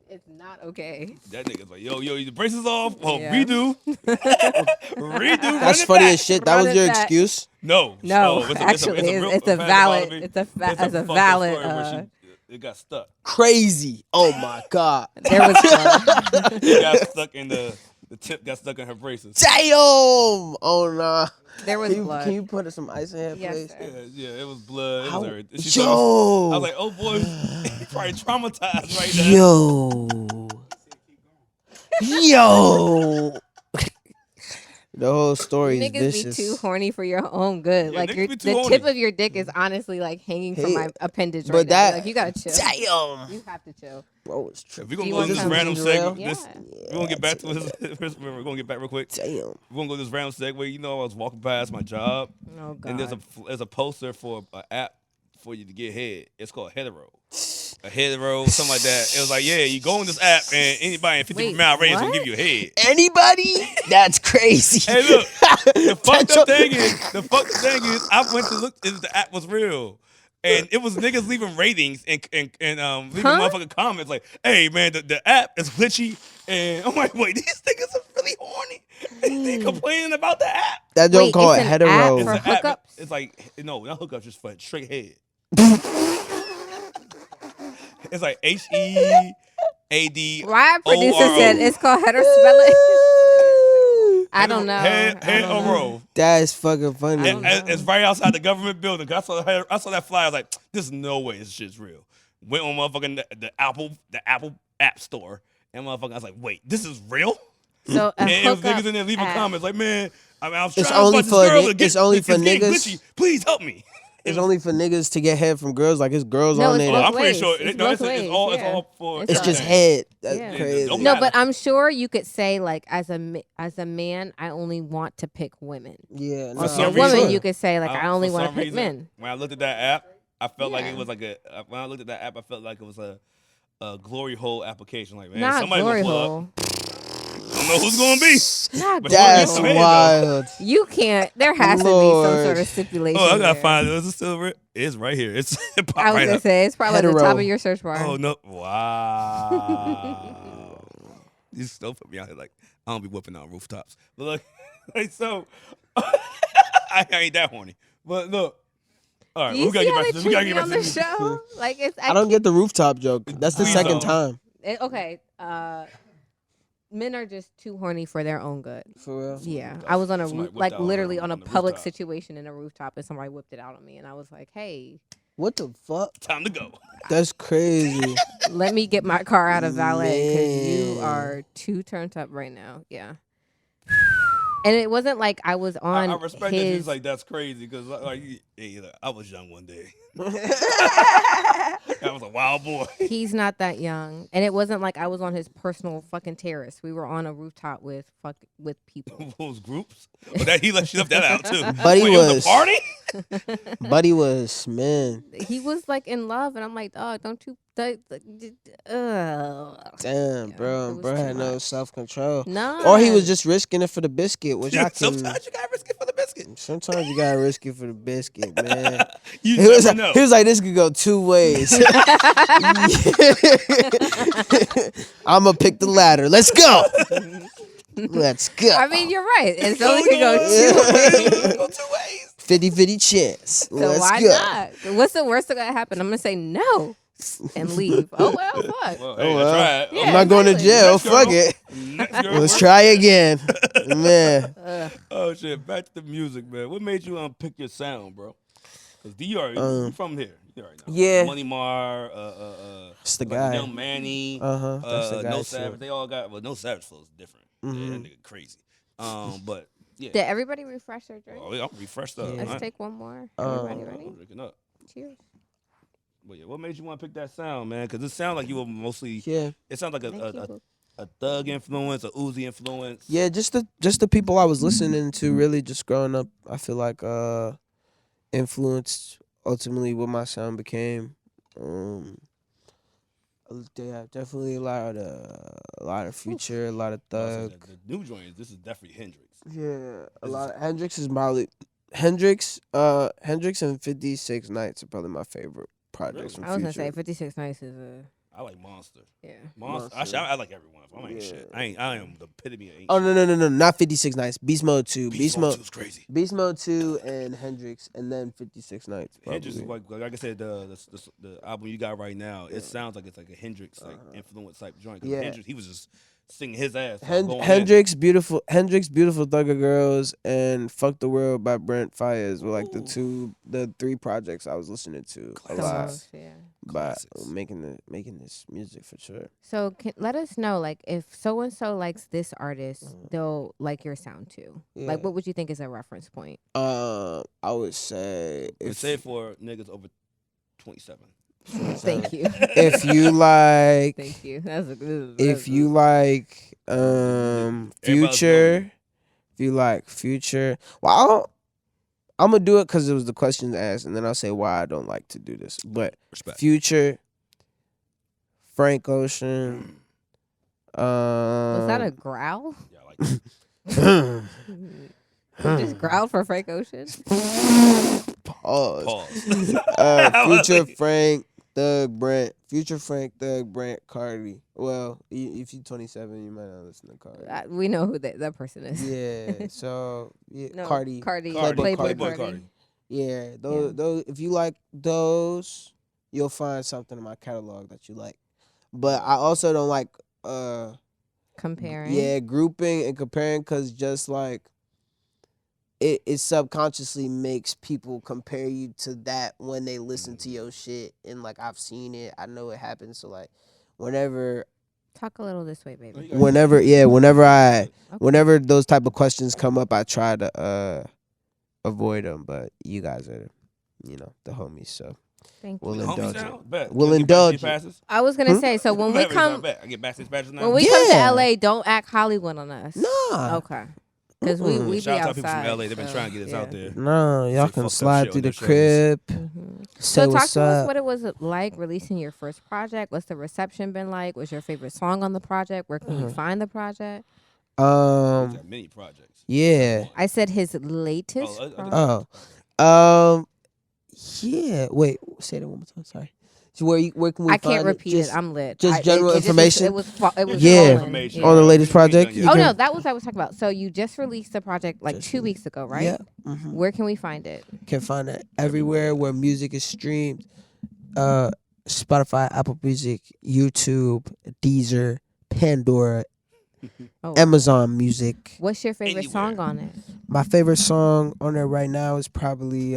It's not okay. That nigga's like, yo, the braces off. Oh, Yeah. redo. Redo. That's run it funny back. as shit. That Run was it your back. excuse? No, No, it's actually, real- it's a fact valid. about it. It's a It's as a fucked up valid. story where it got stuck. Crazy. Oh my God. There was. It got stuck in the tip got stuck in her braces. Damn. Oh nah. There was blood. Can you put some ice in here, Yes, please? sir. Yeah, it was blood. It was everything. She Yo. told me- I was like, oh boy, he probably traumatized right now. Yo. The whole story is Niggas vicious. be too horny for your own good. Yeah, Like niggas be too the horny. tip of your dick is honestly like hanging from Hey, my appendage but right now. that- Like you gotta chill. Damn. You have to chill. Bro, it's If tripping. we're gonna You go want to this some random ginger ale? segment, we're gonna get back to this. We're gonna get back real quick. Damn. We're gonna go to this random segue. You know, I was walking past my job, Oh god. and there's a poster for an app for you to get head. It's called Hetero. A hetero, something like that. It was like, yeah, you go on this app, and anybody in 50 Wait, mile radius will what? give you a head. Anybody? That's crazy. Hey, look, the fucked up thing is, I went to look if the app was real. And it was niggas leaving ratings and leaving motherfucking comments like, hey man, the app is glitchy. And I'm like, wait, these niggas are really horny. And they complaining about the app. That don't Wait, call it's it an hetero. app It's for an app. hookups? It's like, no, not hookups, just for straight head. It's like HEAD. Why our producer ORO. said it's called hetero spelling? I don't know. Head I don't or know. roll. That's fucking funny. I don't know. It's right outside the government building. I saw that flyer. I was like, "There's no way this shit's real." Went on motherfucking the Apple App Store, and motherfucking I was like, "Wait, this is real?" So a And it was hookup niggas in there leaving app. comments like, "Man, I was It's trying only to for fuck this girl. ni- it's only for getting niggas? glitchy. Please help me." It's only for niggas to get head from girls. Like, it's girls No, on it's there. both I'm pretty ways. sure It's no, both it's ways, all yeah. for. It's It's all just right. head. That's Yeah. crazy. Don't No, matter. but I'm sure you could say like as a man, I only want to pick women. Yeah. Or For for a some woman, reason- you could say like I only for want to some pick reason, men. When I looked at that app, I felt like Yeah. it was like when I looked at that app, I felt like it was a glory hole application. Like, man, Not somebody glory gonna pull up. hole. I don't know who's gonna be. Not But glory That's Some hole. head, wild. You can't. There has to be some Lord. sort of stipulation. Oh, I gotta there. find it. Is it still real? It's right here. It's it popped I was right gonna up. say it's probably at the top Hetero. of your search bar. Oh no! Wow. You still put me out here like I don't be whooping on rooftops. But look, like so, I ain't that horny. But look, all right, Do you we gotta see get how back they to this. treat We gotta me get back on to the this. show? Like it's. I don't get the rooftop joke. That's the Please second don't. time. Okay. Men are just too horny for their own good. For real. Yeah, I was on a Somebody roof, whipped like out literally on on a the public rooftop. situation in a rooftop, and somebody whipped it out on me, and I was like, "Hey, What the fuck? Time to go. That's crazy. let me get my car out of valet because you Man. are too turned up right now." Yeah. And it wasn't like I was on I respect that his. she's like, that's crazy because like, hey, look, I was young one day. I was a wild boy. He's not that young, and it wasn't like I was on his personal fucking terrace. We were on a rooftop with people. Those groups. But that she left that out too. Buddy Wait, it was was a party. Buddy was, man. He was like in love, and I'm like, dog, don't you? Damn, Yeah, bro. it was Bro too had no much. self-control. No. Or he was just risking it for the biscuit, which I can. Sometimes you gotta risk it for the biscuit. Sometimes you gotta risk it for the biscuit, man. You He was, never know. he was like, this could go two ways. I'm gonna pick the latter. Let's go. Let's go. I mean, you're right. It's only could go two. Go 2 ways. 50-50 chance. So Let's why go. not? What's the worst that gonna happen? I'm gonna say no and leave. Oh well, fuck. Well, Oh, hey, well. try it. Yeah. I'm not going to exactly. jail. Next Fuck girl. it. Next girl. Let's try again. Man. Oh shit! Back to the music, man. What made you pick your sound, bro? Cause D, you from here. You already know. Yeah. Money Mar, It's the like guy. Young Manny, That's the guy. No shit. Savage. They all got. Well, No Savage flow is different. Yeah, Mhm. that nigga crazy. But yeah. Did everybody refresh their drink? Oh, I'm refreshed up. Yeah. Let's take one more. Everybody ready? I'm drinking up. Cheers. But yeah, what made you want to pick that sound, man? Because it sounds like you were mostly. Yeah. It sounds like Thank you, a boo. Thug influence, a Uzi influence. Yeah, just the people I was listening to really just growing up, I feel like influenced ultimately what my sound became. Yeah, definitely a lot of Future, a lot of Thug. The new joints. This is definitely Hendrix. Yeah, a lot of Hendrix is probably Hendrix and 56 Nights are probably my favorite projects Really? from I was gonna Future. say 56 Nights is a I like Monster. yeah. Monster. Monster. I like every one of them. I ain't Yeah. shit. I am the epitome of ain't Oh shit. no, not 56 Nights. Beast Mode 2. Beast Mode 2 is crazy. Beast Mode 2 and Hendrix and then 56 Nights. Hendrix is probably. like I said, the album you got right now. It sounds like it's like a Hendrix like influence type joint. 'Cause Yeah. Hendrix, he was just singing his ass. off, going in. Hendrix, beautiful Thugger Girls, and Fuck the World by Brent Fayez were like Ooh. the three projects I was listening to a Classics. The lot most, yeah. by Classics. making this music for sure. So let us know, like, if so and so likes this artist, they'll like your sound too. Yeah. Like, what would you think is a reference point? I would say It's safe for niggas over 27. Thank you. if you like Thank you. That's if you like Future, if you like Future, well, I'm gonna do it because it was the question asked, and then I'll say why I don't like to do this. But Respect. Future, Frank Ocean, was that a growl? Yeah, I like that. You just growled for Frank Ocean. pause. Pause. Future Frank Thug Brent, Future Frank Thug Brent Cardi. Well, if you're 27, you might not listen to Cardi. We know who that person is. Yeah, so yeah, No, Cardi. Playboy Playboy Cardi. Yeah, those. If you like those, you'll find something in my catalog that you like. But I also don't like Comparing. yeah, grouping and comparing, because just like it subconsciously makes people compare you to that when they listen to your shit. And like I've seen it, I know it happens. So like whenever Talk a little this way, baby. whenever those type of questions come up, I try to avoid them. But you guys are, the homies, so Thank we'll you. indulge it. Bet. We'll You get indulge backstage it. passes? I was gonna say, so when we come I get backstage passes now. when we come to Yeah. LA, don't act Hollywood on us. Nah. Okay. Because we be Shout out to outside. people from LA. They've been so, trying to get us yeah. out there. No, y'all Say can fucked up slide shit through on the their crib. Mhm. Say So talk what's to us up. what it was like releasing your first project. What's the reception been like? What's your favorite song on the project? Where can you find the project? He's got many projects. Yeah. I said his latest. Oh, Oh. Yeah. Wait. Say that one more time. Sorry. So where can we I find can't repeat Just it. I'm lit. just general information? It was Yeah. falling. Information. on the latest project. Yeah. you Oh can- no, that was what I was talking about. So you just released the project like Just 2 weeks ago, right? Yeah. Mhm. Where can we find it? Can find it everywhere where music is streamed. Spotify, Apple Music, YouTube, Deezer, Pandora, Oh. Amazon Music. What's your favorite Anywhere. song on it? My favorite song on there right now is probably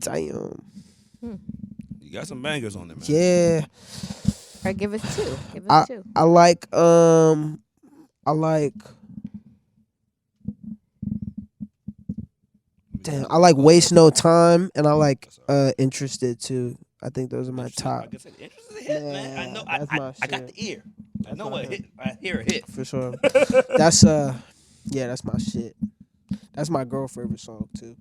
damn. You got some bangers on there, man. Yeah. Or give us two. Give us two. I like damn, I like Waste No Time, and I like Interested too. I think those are my top. Like I said, Interested is a hit, man. I know. I got the ear. I know what hit. I hear a hit for sure. That's that's my shit. That's my girl favorite song too.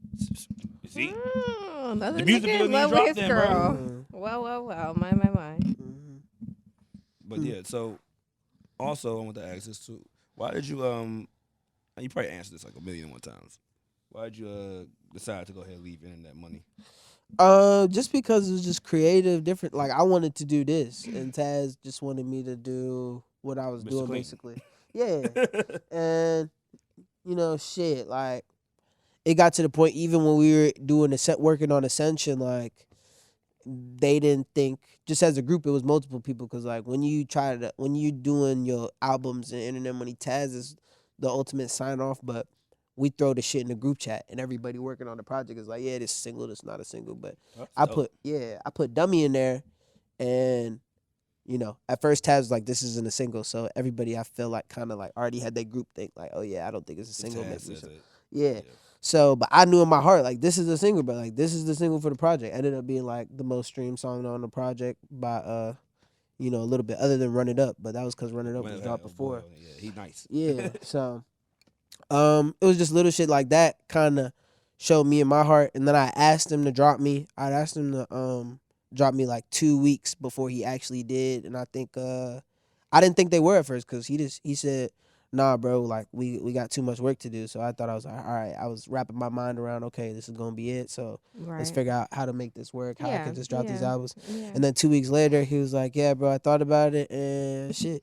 You see, the music video in love dropped with his then, girl. bro. Well. My. But yeah, so also I want to ask this too. Why did you you probably answered this like a million and one times. Why did you decide to go ahead and leave internet money? Just because it was just creative, different. Like I wanted to do this, and Taz just wanted me to do what I was Mr. doing, Clean. basically. Yeah, and shit. Like it got to the point, even when we were doing working on Ascension, like they didn't think. Just as a group, it was multiple people. Because like when you doing your albums and internet money, Taz is the ultimate sign off, but we throw the shit in the group chat, and everybody working on the project is like, yeah, this is single, this is not a single. But I put Dummy in there, and at first Taz was like, this isn't a single, so everybody I feel like kind of like already had that group think like, oh yeah, I don't think it's a single. Yeah. So, but I knew in my heart like this is a single, but like this is the single for the project. Ended up being like the most streamed song on the project by a little bit other than Run It Up, but that was because Run It Up was dropped before. Yeah, he nice. Yeah. So. It was just little shit like that kind of showed me in my heart, and then I asked him to drop me. I'd asked him to drop me like 2 weeks before he actually did, and I think I didn't think they were at first because he said, nah, bro, like we got too much work to do. So I thought I was like, all right. I was wrapping my mind around, okay, this is gonna be it. So let's figure out how to make this work, how I can just drop these albums. Yeah. And then 2 weeks later, he was like, yeah, bro, I thought about it, and shit.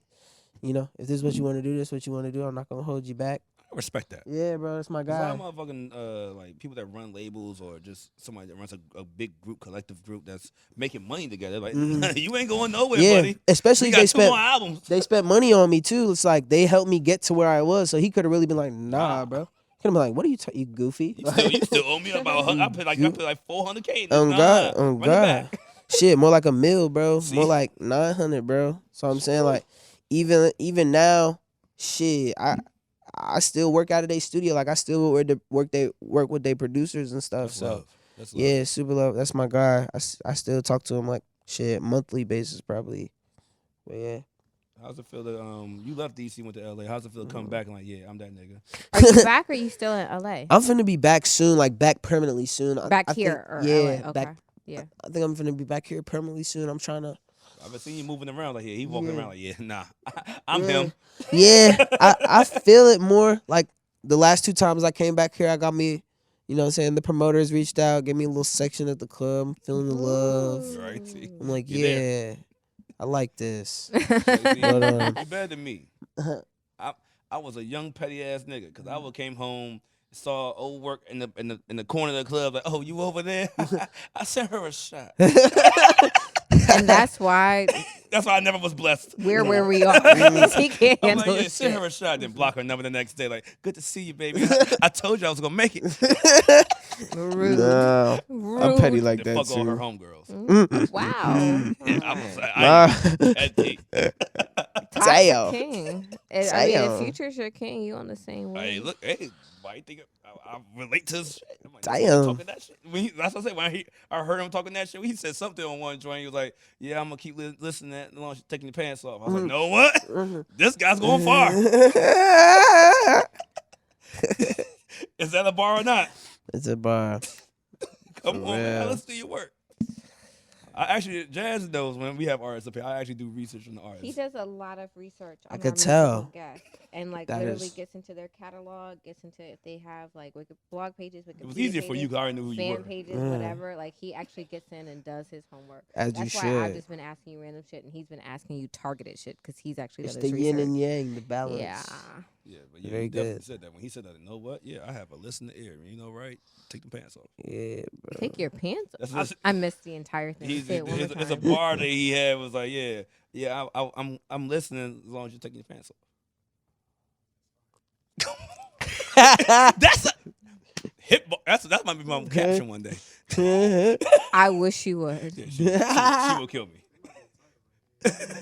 If this is what you want to do, this is what you want to do. I'm not gonna hold you back. I respect that. Yeah, bro, that's my guy. A lot of motherfucking like people that run labels or just somebody that runs a big group, collective group that's making money together. Like you ain't going nowhere, buddy. Especially if they spent money on me too. It's like they helped me get to where I was. So he could have really been like, nah, bro. Could have been like, what are you goofy? You still owe me about I paid like $400K. God. Shit, more like $1 million, bro. See? More like 900, bro. So I'm saying like, even now, shit, I still work out of their studio. Like I still work with their producers and stuff. That's so love. That's love. Yeah, super love. That's my guy. I still talk to him like shit monthly basis probably. But yeah. How's it feel to you left DC, went to LA? How's it feel to come back and like, yeah, I'm that nigga? Are you back or are you still in LA? I'm finna be back soon, like back permanently soon. Back here or LA? Okay. Back. Yeah. I think I'm finna be back here permanently soon. I'm trying to. I've been seeing you moving around like he walking around like nah, I'm him. Yeah, I feel it more. Like the last 2 times I came back here, I got me, what I'm saying, the promoters reached out, gave me a little section at the club, I'm feeling the love. Right. I'm like, yeah, I like this. But, you better than me. I was a young petty ass nigga because I came home. Saw old work in the corner of the club, like, oh, you over there? I sent her a shot. And that's why I never was blessed. We're where we are. He can't handle it. Send her a shot, then block her number the next day. Like, good to see you, baby. I told you I was gonna make it. Rude. No, Rude. I'm petty like then that fuck too. all her homegirls. Wow. Damn. King. I mean, if Future's your king, you on the same way. Hey, look, why you think I relate to this shit? Like, damn. Talking that shit. That's what I said. When I heard him talking that shit, he said something on one joint. He was like, yeah, I'm going to keep listening to that as long as you're taking your pants off. I was like, no, what? This guy's going far. Is that a bar or not? It's a bar. Come on, man. Let's do your work. Jas knows when we have artists up here, I actually do research on the artists. He does a lot of research. I could tell. And like that literally gets into their catalog, gets into if they have like blog pages, it was easier for you because I already knew who you were. Fan pages, whatever. Like he actually gets in and does his homework. That's why I've just been asking you random shit, and he's been asking you targeted shit because he's actually it's done the his yin research. and yang, the balance. Yeah, but yeah, very he definitely good. said that. When he said that, you know what? Yeah, I have a listening ear. You know, right? Take the pants off. Yeah, bro. Take your pants off. I missed the entire thing. It's a bar that he had was like, yeah, I'm listening as long as you're taking your pants off. That's a hit. That might be my caption one day. I wish you would. Yeah, she will kill me.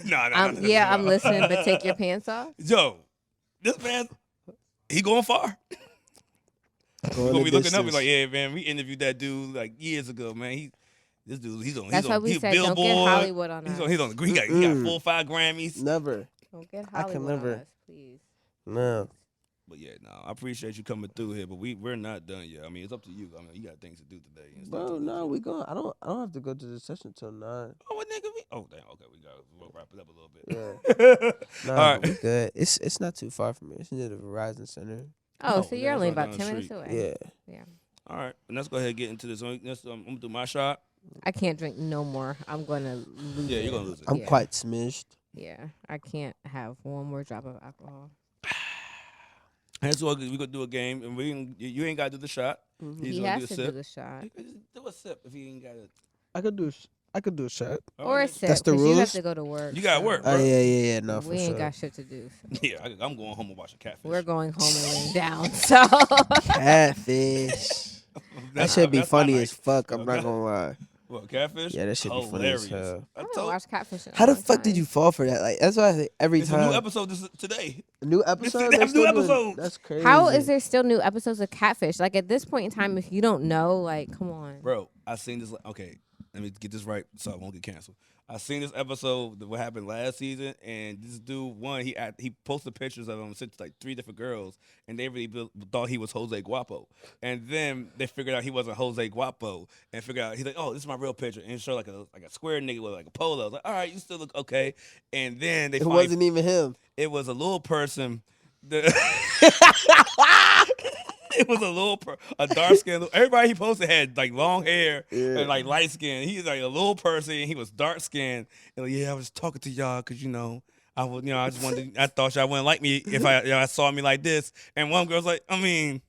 No. Yeah, I'm listening, but take your pants off. Yo, this man, he going far. You're gonna be looking up and like, yeah, man, we interviewed that dude like years ago, man. This dude, he's on. That's why we he's said Billboard. don't get Hollywood on us. He got 4 or 5 Grammys. Never. Don't get I can Hollywood never. on us, please. No. But yeah, no, I appreciate you coming through here, but we're not done yet. I mean, it's up to you. I mean, you got things to do today. And stuff Bro, to do. no, we going. I don't have to go to the session till 9. Oh, what nigga? Oh, damn. Okay, we'll wrap it up a little bit. Yeah. All Nah, right. we good. It's not too far from here. It's near the Verizon Center. Oh, Oh, so yeah, you're it's only right about down 10 the minutes street. away. Yeah. Yeah. All right, and let's go ahead and get into this. I'm gonna do my shot. I can't drink no more. I'm gonna lose. Yeah, it. you're gonna lose it. I'm Yeah. quite smidged. Yeah, I can't have one more drop of alcohol. And so we're gonna do a game, and you ain't gotta do the shot. He's He gonna has to do the shot You can just do a sip if he ain't got it. I could do a shot. or a sip. That's the 'cause you have rules? to go to work. You gotta so work, Oh bro. yeah. No, for we ain't sure. got shit to do. So. Yeah, I'm going home and watching Catfish. We're going home and laying down. So Catfish. That should be that's funny my as night. fuck. I'm not gonna lie. What, Catfish? Yeah, that should be funny as hilarious. hell. I haven't watched Catfish. In a How the long fuck did time. you fall for that? Like that's why I say every It's a time. new episode today. New episode. They They're have still new doing- episodes. That's crazy. How is there still new episodes of Catfish? Like at this point in time, if you don't know, like, come on. Bro, I seen this. Okay, let me get this right so I won't get canceled. I seen this episode that what happened last season, and this dude, he posted pictures of him, sent to like 3 different girls, and they really thought he was Jose Guapo. And then they figured out he wasn't Jose Guapo, and figured out he's like, oh, this is my real picture, and it showed like a square nigga with like a polo. I was like, all right, you still look okay. And then they It finally- wasn't even him. it was a little person. It was a dark skin. Everybody he posted had like long hair and like light skin. He's like a little person. He was dark skinned. And like, yeah, I was talking to y'all because I would, I just wanted. I thought y'all wouldn't like me if I saw me like this. And one girl's like, I mean,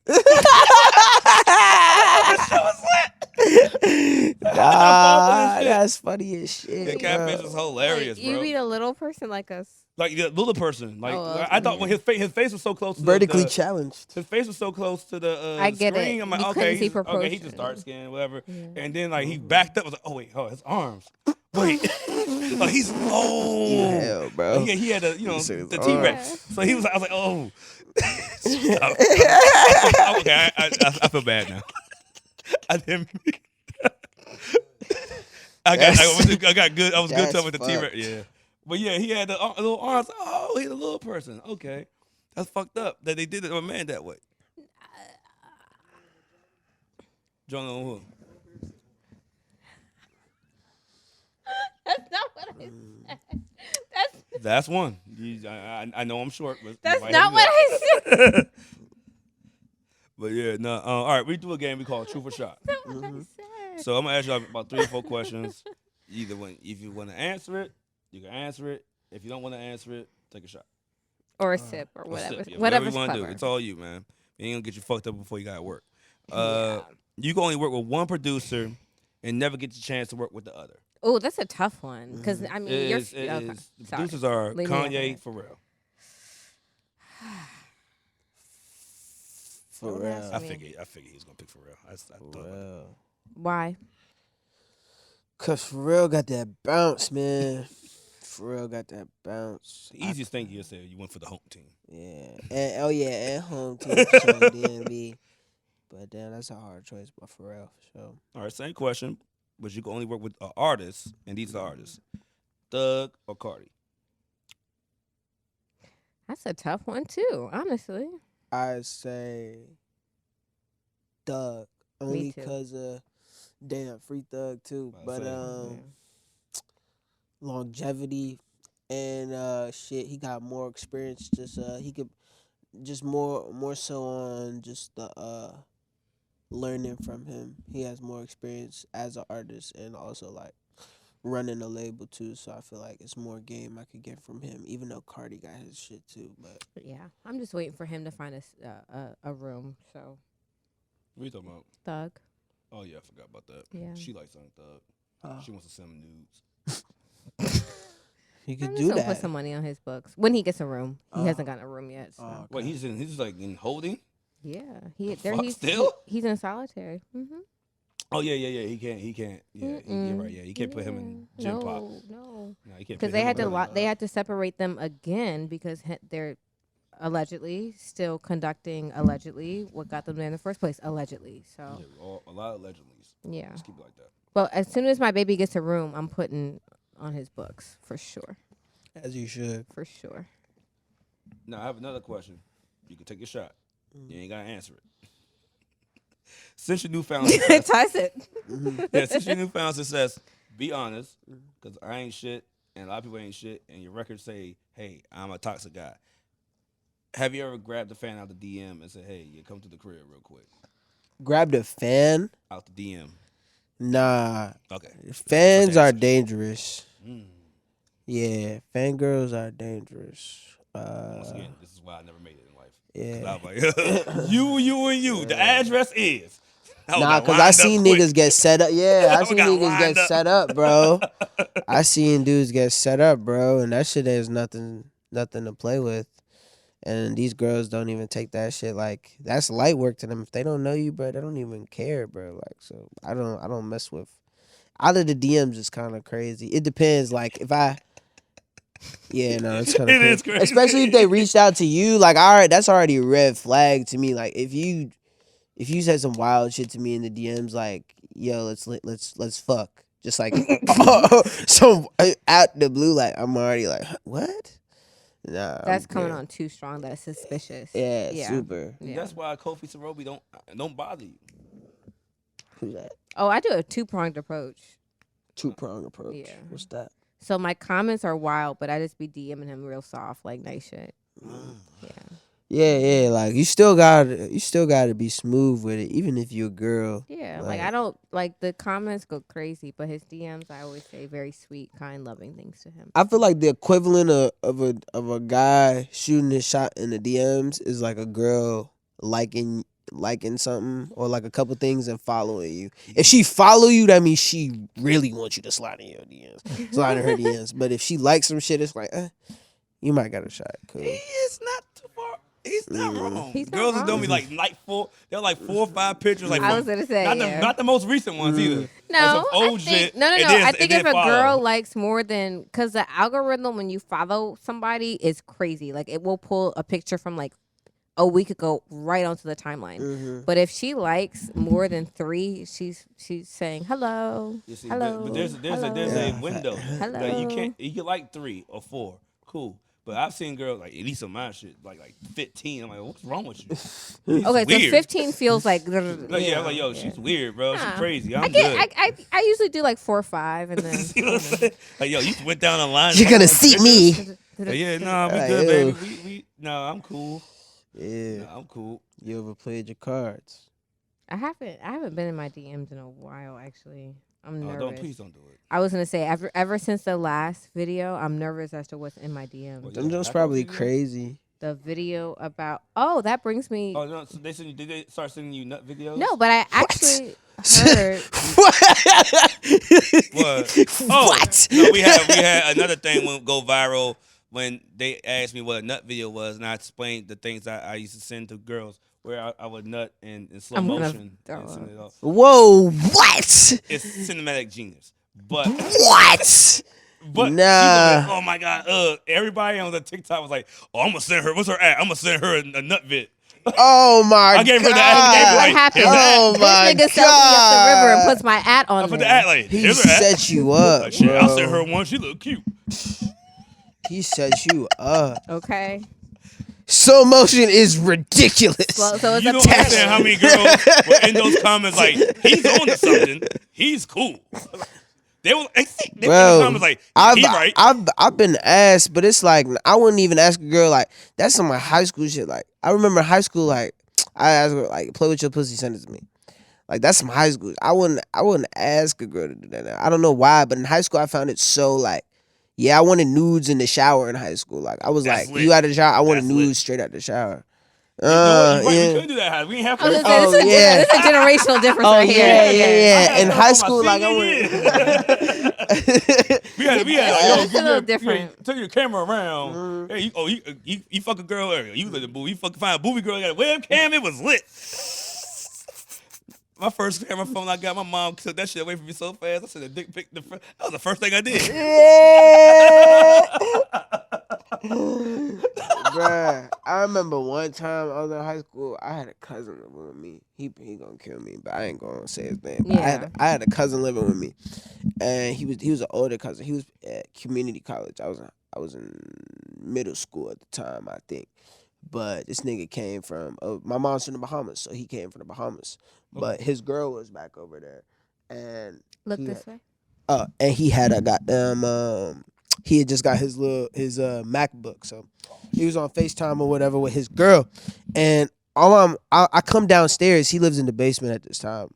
That's funny as shit. the Catfish is hilarious, Like, you bro. mean a little person like us? Like the little person. Like Oh, okay. I thought when his face was so close to Vertically the, challenged. his face was so close to the I get screen. it. I'm like, You okay, couldn't see he's just proportion. dark skinned, whatever. Yeah. And then like he backed up. I was like, oh wait, his arms. Wait, oh he's Hell, bro. he had the You said his the T Rex. arms. So he was. I was like, oh. Okay, I feel bad now. I didn't. I got good. I was good That's tough with the T Rex. fucked. Yeah, but yeah, he had the little arms. Oh, he's a little person. Okay, that's fucked up that they did it to a man that way. John who? That's not what I said. That's one. I know I'm short, but That's might not hit me what up. I said. But yeah, no. All right, we do a game we call Truth or Shot. That's not what I said. So I'm gonna ask you about 3 or 4 questions. Either one. If you want to answer it, you can answer it. If you don't want to answer it, take a shot. Or a sip or Or whatever. sip, yeah, Whatever's you want to do. clever. It's all you, man. You ain't gonna get you fucked up before you got to work. Yeah. You can only work with one producer and never get the chance to work with the other. Oh, that's a tough one. Because, I mean, It you're... is. It okay. is. The Sorry. producers are Leave me out of Kanye, it. Pharrell. For Don't real. ask I me. figured he was gonna pick Pharrell. I thought. For real. Why? Cause Pharrell got that bounce, man. Pharrell got that bounce. The easiest thing you say you went for the home team. Yeah. And home team for sure, DMV. But damn, that's a hard choice, but Pharrell for sure. All right, same question, but you can only work with an artist, and these are the artists: Thug or Cardi. That's a tough one, too, honestly. I'd say Thug. Only too. because of damn Free Thug too. About to But say. longevity and shit, he got more experience. Just he could just more so on just the learning from him. He has more experience as an artist and also like running a label too. So I feel like it's more game I could get from him. Even though Cardi got his shit too, but Yeah, I'm just waiting for him to find a room. So, What are you talking about? Thug. Oh yeah, I forgot about that. Yeah. She likes Young Thug. Oh. She wants to send him nudes. he I'm could just do gonna that. put some money on his books when he gets a room. He Oh. hasn't gotten a room yet. So. Oh, Wait, he's like in holding. Yeah, fuck, still? he's in solitary. Mm-hmm. Oh yeah. He can't. Yeah, you're right. Yeah, you can't put him in gym pop. No. No, you can't. Because Put they him had in to they had to separate them again because they're allegedly still conducting what got them there in the first place allegedly. So Yeah, a lot of allegedlys. yeah. Just keep it like that. Well, as soon as my baby gets a room, I'm putting on his books for sure. As you should. For sure. Now I have another question. You can take your shot. You ain't gotta answer it. Since your newfound success, Tyson. since your newfound success, be honest, because I ain't shit, and a lot of people ain't shit, and your records say, "Hey, I'm a toxic guy." Have you ever grabbed a fan out the DM and said, "Hey, you come to the crib real quick"? Grabbed a fan? Out the DM. Nah. Okay. Fans are dangerous. Mm. Yeah, fangirls are dangerous. Once again, this is why I never made it in life. Yeah. I was like, you. The address is. Nah, because I seen niggas get set up. Yeah, I seen niggas get set up, bro. I seen dudes get set up, bro, and that shit is nothing to play with. And these girls don't even take that shit like that's light work to them. If they don't know you, bro, they don't even care, bro. Like, so I don't mess with. Out of the DMs is kind of crazy. It depends. Like if I. Yeah, no, it's kind of crazy. Is crazy. Especially if they reached out to you. Like, all right, that's already a red flag to me. Like, if you said some wild shit to me in the DMs, like, yo, let's fuck, just like, so out the blue, like, I'm already like, what? Nah, That's coming on too strong. That's suspicious. Yeah, super. Yeah. That's why Kofi Sarobi don't bother you. Who's that? Oh, I do a 2-pronged approach. 2-prong approach. Yeah. What's that? So my comments are wild, but I just be DMing him real soft, like nice shit. Yeah. Like you still gotta be smooth with it, even if you're a girl. Yeah, like I don't like the comments go crazy, but his DMs I always say very sweet, kind, loving things to him. I feel like the equivalent of a guy shooting his shot in the DMs is like a girl liking something or like a couple things and following you. If she follow you, that means she really wants you to slide in your DMs, slide in her DMs. But if she likes some shit, it's like, you might got a shot. Cool. He is not too far. He's not wrong. He's not Girls wrong. are doing me like four. They're like 4 or 5 pictures. Like I was gonna say not the most recent ones either. No, like some old I think, shit. no. And then, I think and if then a girl follow. likes more than, because the algorithm when you follow somebody is crazy. Like it will pull a picture from like a week ago right onto the timeline. Mm-hmm. But if she likes more than 3, she's saying hello, You see, hello. but there's hello. a window. Hello. Like you can like 3 or 4, cool. But I've seen girls like at least on my shit like 15. I'm like, what's wrong with you? She's Okay, weird. so 15 feels like. Like, I'm like, yo, she's weird, bro. She's crazy. I'm I good. I usually do like 4 or 5, and then. See what I'm saying? Like, yo, you went down the line. You're gonna see me. Like, yeah, nah, we Like, good, ew. baby. We I'm cool. Yeah, Nah, I'm cool. you overplayed your cards. I haven't been in my DMs in a while actually. I'm nervous. Please don't do it. I was gonna say ever since the last video, I'm nervous as to what's in my DMs. Well, Them yeah, just that probably video? crazy. The video about that brings me. Oh no! So did they start sending you nut videos? No, but I actually heard. What? Oh, What? No, we had another thing when go viral when they asked me what a nut video was, and I explained the things I used to send to girls where I would nut in slow I'm gonna motion throw and send it up. off. Whoa! What? It's cinematic genius, but What? but Nah. people, oh my god! Everybody on the TikTok was like, "Oh, I'm gonna send her. What's her at? I'm gonna send her a nut vid." Oh my I gave her the god! ad. What Right, happened? here's the Oh This my nigga sells me up the river and God. puts my ad on I put there. the ad like, He here's her at. set you up, Like, shit, I'll send her bro. one. She look cute. He set you up. Okay. Slow motion is ridiculous. Well, so it's You a don't understand how many girls were in those comments like, he's on to something. He's cool. They were in the Bro, comments like, he right. I've been asked, but it's like I wouldn't even ask a girl like that's some of my high school shit. Like I remember high school, like I asked her like play with your pussy, send it to me. Like that's some high school. I wouldn't ask a girl to do that now. I don't know why, but in high school I found it so like, yeah, I wanted nudes in the shower in high school. Like I was That's like, lit. you out of the shower, I wanted That's nudes lit. straight out the shower. You know what? We Yeah. couldn't do that. We ain't have I was to. gonna say, yeah. this is a generational difference Oh right yeah, here. yeah. In I high had school, my like I senior went. year. we had It's a little different. Turn your camera around. Hey, you fuck a girl area. You let the boo. You fucking find a booby girl. Got a webcam. It was lit. My first camera phone I got, my mom took that shit away from me so fast. I said, "A dick pic." That was the first thing I did. Bruh, I remember one time I was in high school. I had a cousin living with me. He gonna kill me, but I ain't gonna say his name. But Yeah. I had a cousin living with me, and he was an older cousin. He was at community college. I was in middle school at the time, I think. But this nigga came from my mom's from the Bahamas, so he came from the Bahamas. But his girl was back over there, and Look this way. and he had a goddamn he had just got his MacBook, so he was on FaceTime or whatever with his girl, and I come downstairs. He lives in the basement at this time,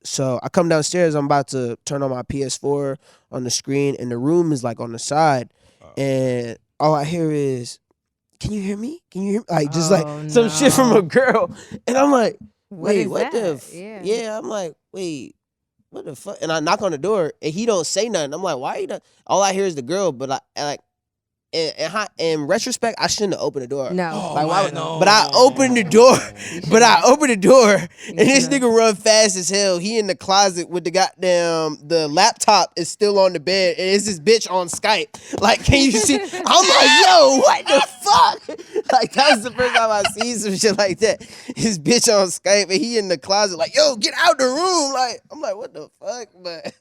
so I come downstairs. I'm about to turn on my PS4 on the screen, and the room is like on the side, and all I hear is, "Can you hear me? Can you hear me?" Like just like some shit from a girl, and I'm like, "Wait, what the?" Yeah, I'm like, "Wait, what the fuck?" And I knock on the door, and he don't say nothing. I'm like, "Why you not?" All I hear is the girl, but in retrospect, I shouldn't have opened the door. No. Oh, Like, why man, no. But I opened the door. And this nigga run fast as hell. He in the closet with the laptop is still on the bed, and it's this bitch on Skype. Like, can you see? I'm like, yo, what the fuck? Like, that was the first time I seen some shit like that. His bitch on Skype, and he in the closet, like, yo, get out the room. Like, I'm like, what the fuck? But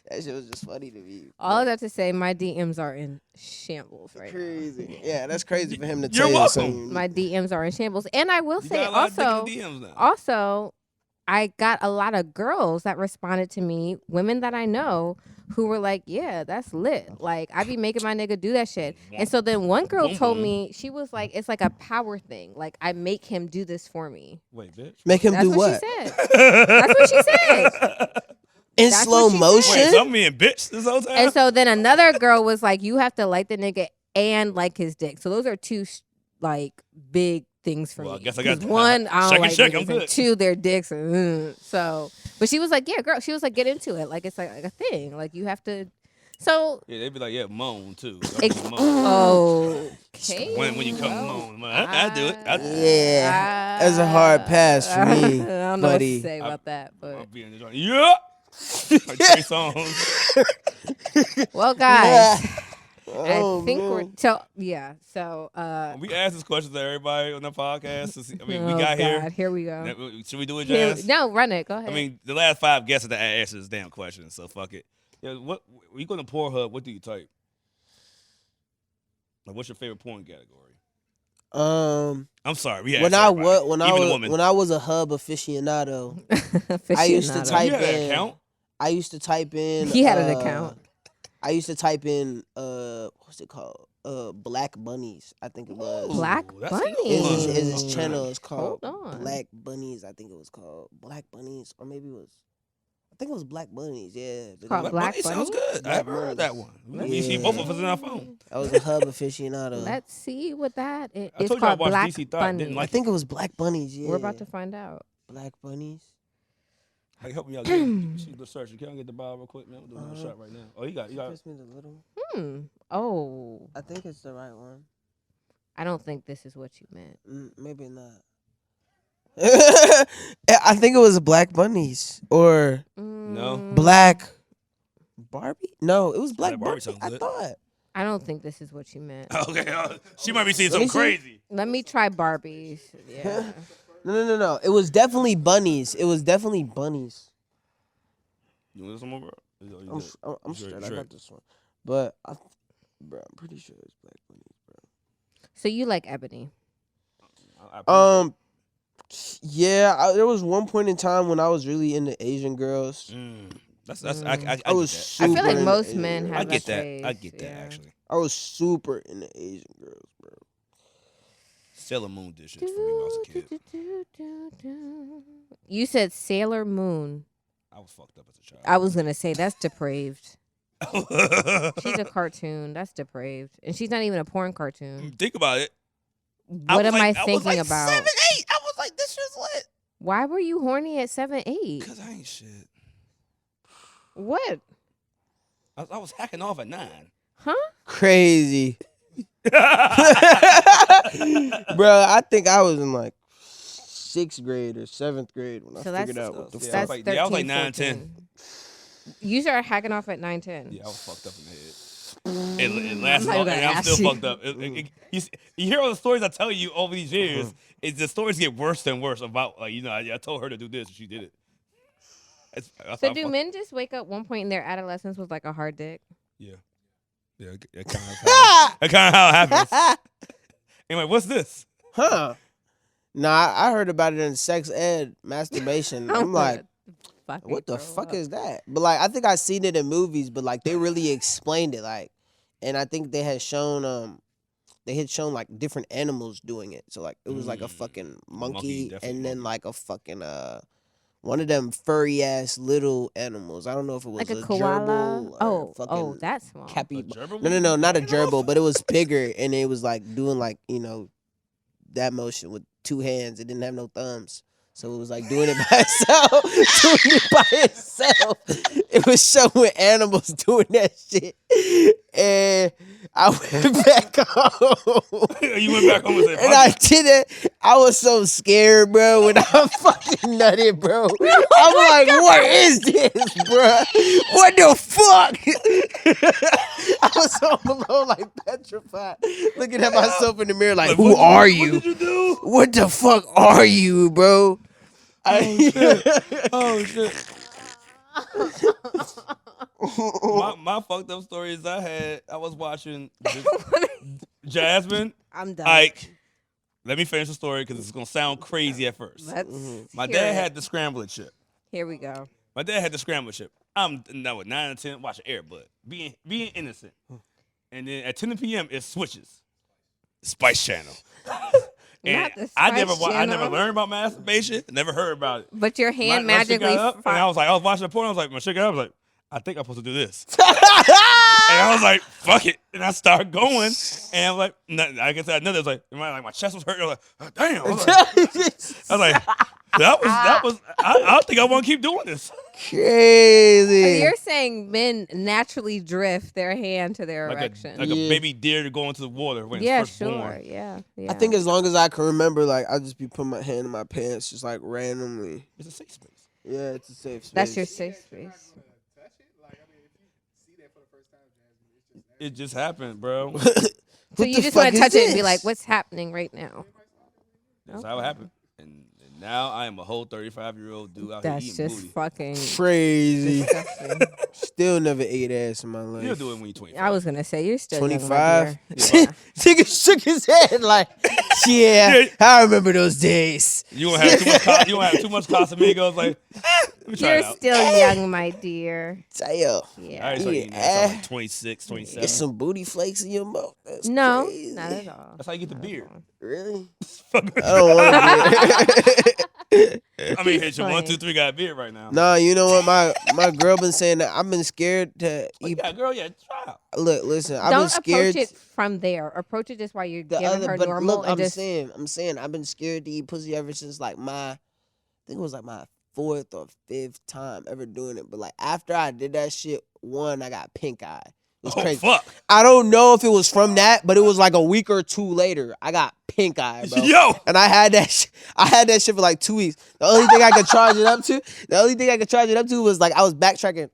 that shit was just funny to me. All of that to say, my DMs are in shambles right Crazy. now. Yeah, that's crazy for him to You're tell you welcome. something. My DMs are in shambles, and I will You say got a lot of dick also, in the DMs now. also, I got a lot of girls that responded to me, women that I know, who were like, "Yeah, that's lit. Like, I be making my nigga do that shit." And so then one girl told me, she was like, "It's like a power thing. Like, I make him do this for me." Wait, bitch. Make him That's do what what? she said. That's what she said. In That's slow what she motion? said. Wait, so I'm being bitch this whole time? And so then another girl was like, "You have to like the nigga and like his dick." So those are two like big things for Well, I me. guess I got 'Cause one, I don't like check, niggas, I'm good. and two, their dicks. So, but she was like, "Yeah, girl." She was like, "Get into it. Like it's like a thing. Like you have to." So Yeah, they'd be like, yeah, moan too. okay. When you come moan, I do it. Yeah. That's a hard pass for me, I don't buddy. know what to say about that, I'll but be in the joint. Yeah. Like 3 songs. well, guys. Oh, I think man. we're so We asked this question to everybody on the podcast. To see, I mean, we oh got God, here we go. here. Should we do it, Here, Jas? no, run it. Go ahead. I mean, the last 5 guesses that I answered this damn question, so fuck it. Yeah, what when you go to Pornhub? What do you type? Like, what's your favorite porn category? I'm sorry. We when asked I everybody, was even the woman. when I was a hub aficionado, I used to Aficionado. type you had an in. account? I used to type in. He had an account. I used to type in what's it called? Black Bunnies, I think it was. Black That's Bunnies. good. His channel is called Hold on. Black Bunnies. I think it was called Black Bunnies, or maybe it was. I think it was Black Bunnies. Yeah. But Called it- Black Bunny sounds Bunny? good. I haven't heard that one. We see Yeah. both of us in our phone. I was a hub aficionado. Let's see what that is. I It's told you I called watched Black DC Thought, Bunny. didn't like I think it was Black Bunnies. Yeah. We're about to find out. Black Bunnies. Hey, help me out. She's the search. Can I get the bottle real quick, man? I'm doing a shot right now. Oh, you got. Pass me the little one. Oh, I think it's the right one. I don't think this is what you meant. Maybe not. I think it was Black Bunnies or No. Black Barbie. No, it was Black Barbie Barbie. sounds I good. thought. I don't think this is what you meant. Okay, she might be seeing Let me something see. crazy. Let me try Barbies. Yeah. No. It was definitely bunnies. It was definitely bunnies. You want this one more, bro? I'm Sure, straight. I sure. got this one, but bro, I'm pretty sure it's Black Bunnies, So you like Ebony? bro. Yeah. There was one point in time when I was really into Asian girls. That's I was get that. super I feel like into most Asian men girls. have I get that. phase, I get that yeah. actually. I was super into Asian girls, bro. Sailor Moon did shit for me when I was a kid. You said Sailor Moon. I was fucked up as a child. I was gonna say that's depraved. She's a cartoon. That's depraved, and she's not even a porn cartoon. Think about it. What am I was thinking like about? 7, 8. I was like, this shit's lit. Why were you horny at 7, 8? Cause I ain't shit. What? I was hacking off at 9. Huh? Crazy. Bro, I think I was in like 6th grade or 7th grade when So I figured out what the yeah, fuck. That's I was like 13, 9, 10. 14. You started hacking off at 9, 10. Yeah, I was fucked up in the head. It lasted I'm long, not and gonna I'm ask still you. fucked up. You hear all the stories I tell you over these years. The stories get worse and worse about, like, I told her to do this, and she did it. So do men just wake up one point in their adolescence with like a hard dick? Yeah. Yeah, that kind of how it happens. Anyway, what's this? Huh? Nah, I heard about it in sex ed, masturbation. I'm like, what the fuck is that? But like, I think I seen it in movies, but like they really explained it, like, and I think they had shown like different animals doing it. So like it was like a fucking monkey and then like a fucking one of them furry ass little animals. I don't know if it was like a gerbil or oh, that's small. No, not a gerbil, but it was bigger and it was like doing like that motion with 2 hands. It didn't have no thumbs. So it was like doing it by itself. Doing it by itself. It was showing animals doing that shit. And I went back home. You went back home and said, and I did it. I was so scared, bro, when I fucking nutted, bro. I'm like, what is this, bro? What the fuck? I was home alone, like petrified, looking at myself in the mirror, like, who are you? What did you do? What the fuck are you, bro? Oh shit. my fucked up stories I was watching Jasmine. I'm done. Ike. Let me finish the story because it's gonna sound crazy at first. My dad had the scrambler chip. Here we go. My dad had the scrambler chip. I'm now at 9 or 10 watching Airbud, being innocent. And then at 10 p.m. it switches. Spice Channel. And I never learned about masturbation. Never heard about it. But your hand My shit magically. got up, and I was watching the porn. I was like, my shit got up. I was like, I think I'm supposed to do this. And I was like, fuck it. And I started going. And I'm like, like I said, another was like, my chest was hurting. I was like, oh, damn. I was like, that was. I don't think I want to keep doing this. Crazy. So you're saying men naturally drift their hand to their erection. Like a baby deer to go into the water when it's first born. Yeah. I think as long as I can remember, like, I'll just be putting my hand in my pants just like randomly. It's a safe space. Yeah, it's a safe space. That's your safe space. It just happened, bro. So you just want to touch it and be like, what's happening right now? That's how it happened. And now I am a whole 35-year-old dude out here eating That's just booty. fucking crazy. disgusting. Still never ate ass in my life. You'll do it when you're 25. I was going to say, you're still 25? young, Nigga shook his head like, yeah, I remember those days. You won't have too much Casamigos. Like, let me try you're it out. still young, my dear. Damn. I Yeah. already started eating that like 26, 27. Get some booty flakes in your mouth. That's No, crazy. not at all. That's how you get the beard. Really? I I don't want to. mean, hit your 1, 2, 3 got a beard right now. Nah, you know what? My girl been saying that I've been scared to eat. Yeah, girl, yeah, try out. Look, listen, I've Don't been scared. approach it from there. Approach it just while you're The giving her but normal. look, and I'm just, saying, I've been scared to eat pussy ever since like I think it was like my 4th or 5th time ever doing it. But like after I did that shit, I got pink eye. It was crazy. Fuck. I don't know if it was from that, but it was like a week or 2 later. I got pink eye, bro. Yo. And I had that shit for like 2 weeks. The only thing I could charge it up to was like I was backtracking.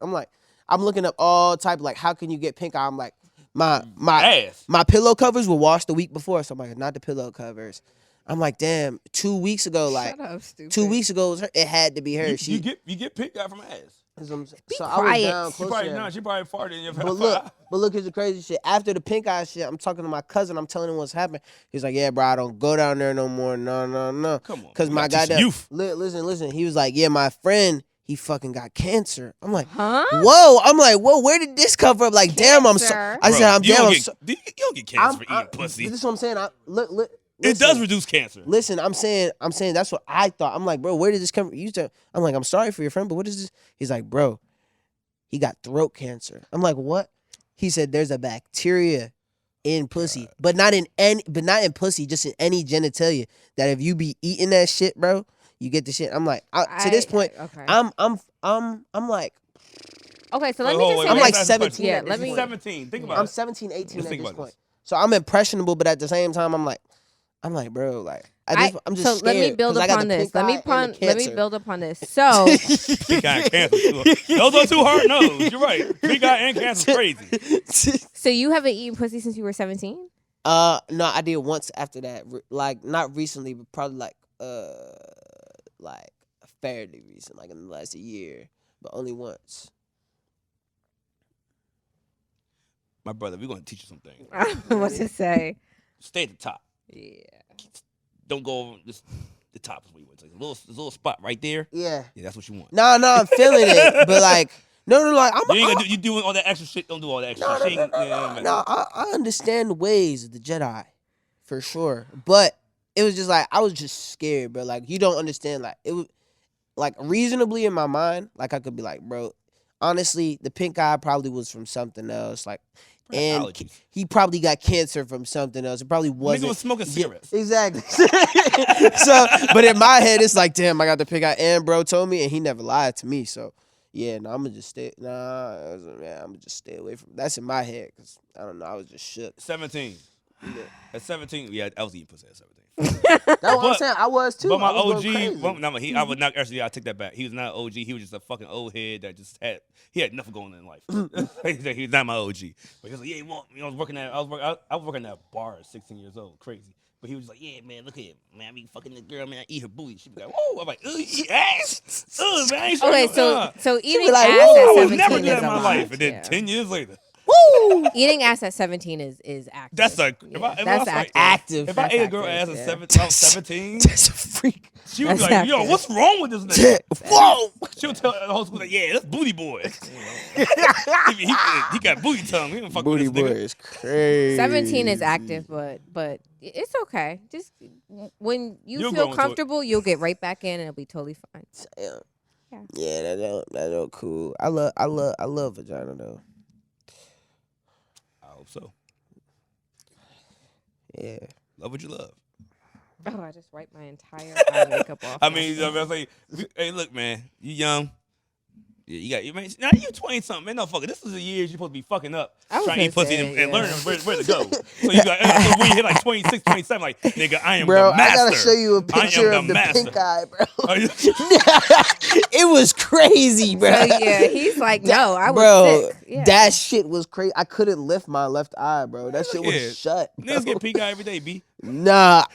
I'm looking up all type of like how can you get pink eye? I'm like my Ass. my pillow covers were washed the week before, so I'm like not the pillow covers. I'm like, damn, 2 weeks ago, like shut up, stupid. 2 weeks ago, it was her. It had to be her. You get pink eye from ass. So I quiet. was down She close probably to that. She probably farted in your But look, here's the crazy shit. After the pink eye shit, I'm talking to my cousin. I'm telling him what's happening. He's like, yeah, bro, I don't go down there no more. No. Come on. Because my goddamn goddamn youth. Listen. He was like, yeah, my friend, he fucking got cancer. I'm like, Huh? whoa. I'm like, whoa, where did this come from? Like, damn, I'm so. Cancer? I said, I'm you damn. don't I'm get, so. you don't get cancer for eating pussy. This is what I'm saying. Look. It does reduce cancer. Listen, I'm saying that's what I thought. I'm like, bro, where did this come from? I'm like, I'm sorry for your friend, but what is this? He's like, bro, he got throat cancer. I'm like, what? He said there's a bacteria in pussy, but not in pussy, just in any genitalia. That if you be eating that shit, bro, you get the shit. I'm like, to this point, okay. I'm like, Okay, so let me just say I'm this. like 17. Yeah, at let this me- point. 17. Think about I'm it. 17, 18 Just at think this about point. this. So I'm impressionable, but at the same time, I'm like, I'm like, bro, like I'm just so scared. let me build 'cause I got upon the this. pink Let me eye and the let me cancer. build upon this. So Pink eye and cancer. Those are two hard no's. You're right. Pink eye and cancer is crazy. so you haven't eaten pussy since you were 17? No, I did once after that. Like not recently, but probably like fairly recent, like in the last year, but only once. My brother, we're gonna teach you something. I don't know what to say. Stay at the top. Yeah. Don't go over the top is what you want to take. This little spot right there. Yeah. Yeah, that's what you want. No, I'm feeling it, but like, no, like You doing all that extra shit. Don't do all that extra shit. No, I understand the ways of the Jedi, for sure. But it was just like I was just scared, bro. Like you don't understand. Like it was like reasonably in my mind, like I could be like, bro, honestly, the pink eye probably was from something else. Like, and allergies. he probably got cancer from something else. It probably wasn't. Nigga was smoking cigarettes. Exactly. So, but in my head, it's like, damn, I got the pink eye, and bro told me, and he never lied to me. So. Yeah, no, I'm gonna just stay. I'm gonna just stay away from. That's in my head, cause I don't know. I was just shook. 17. Yeah. At 17, yeah, I was eating pussy at 17. That's what I'm saying. I was too. But my I was OG, going crazy. I would not actually. I take that back. He was not an OG. He was just a fucking old head that just had nothing going on in life. He was not my OG. But he was like, yeah, I was working at a bar at 16 years old, crazy. But he was like, yeah, man, look at him, man. I be fucking the girl, man. I eat her booty. She be like, whoa. I'm like, eat ass. Man. Okay, so eating like, ass whoa, at I 17 would never do is that in a my lot. life. And then Yeah. 10 years later. Woo! Eating ass at 17 is active. That's like That's active. If I That's ate a girl active, ass yeah. at 17, That's a freak. she would be That's like, yo, active. what's wrong with this nigga? Whoa! She'll tell the whole school like, yeah, that's booty boy. he got booty tongue. He don't fuck Booty with this boy nigga. is crazy. 17 is active, but it's okay. Just when you You'll feel grow into it. comfortable, you'll get right back in and it'll be totally fine. Yeah, that don't cool. I love vagina though. I hope so. Yeah. Love what you love. Oh, I just wiped my entire eye makeup off. I mean, I was like, hey, look, man, you young. Yeah, now you 20 something, man. No fucking. This is the years you're supposed to be fucking up, I was trying to eat gonna pussy say, and yeah. learning where to go. So you got so when you hit like 26, 27, like nigga, I am Bro, the master. I gotta show you a picture I am of the master. pink eye, bro. Are you- It was crazy, bro. So yeah, he's like, no, I was Bro, sick. Yeah. that shit was crazy. I couldn't lift my left eye, bro. That shit was Yeah. shut. Bro. Niggas get pink eye every day, B. Nah,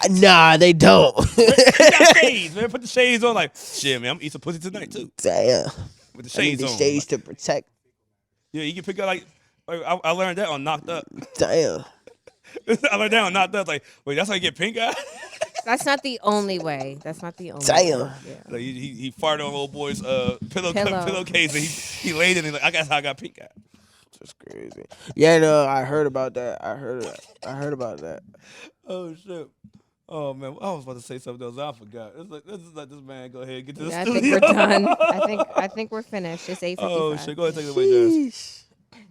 they don't. You got shades, man. Put the shades on, like shit, man. I'm gonna eat some pussy tonight too. Damn. With the I need shades the on. shades to protect. Yeah, you can pick up like I learned that on Knocked Up. Damn. I learned that on Knocked Up. Like, wait, that's how you get pink eye? That's not the only way. That's not the only Damn. way. Yeah. Like he farted on old boy's Pillow. pillowcase and he laid it and like, I guess how I got pink eye. That's crazy. Yeah, no, I heard about that. I heard about that. Oh shit. Oh man, I was about to say something else. I forgot. Let's let this man go ahead and get to the I studio. think we're done. I think we're finished. It's 8:55. Oh shit, go ahead and take it away, Jas. Sheesh.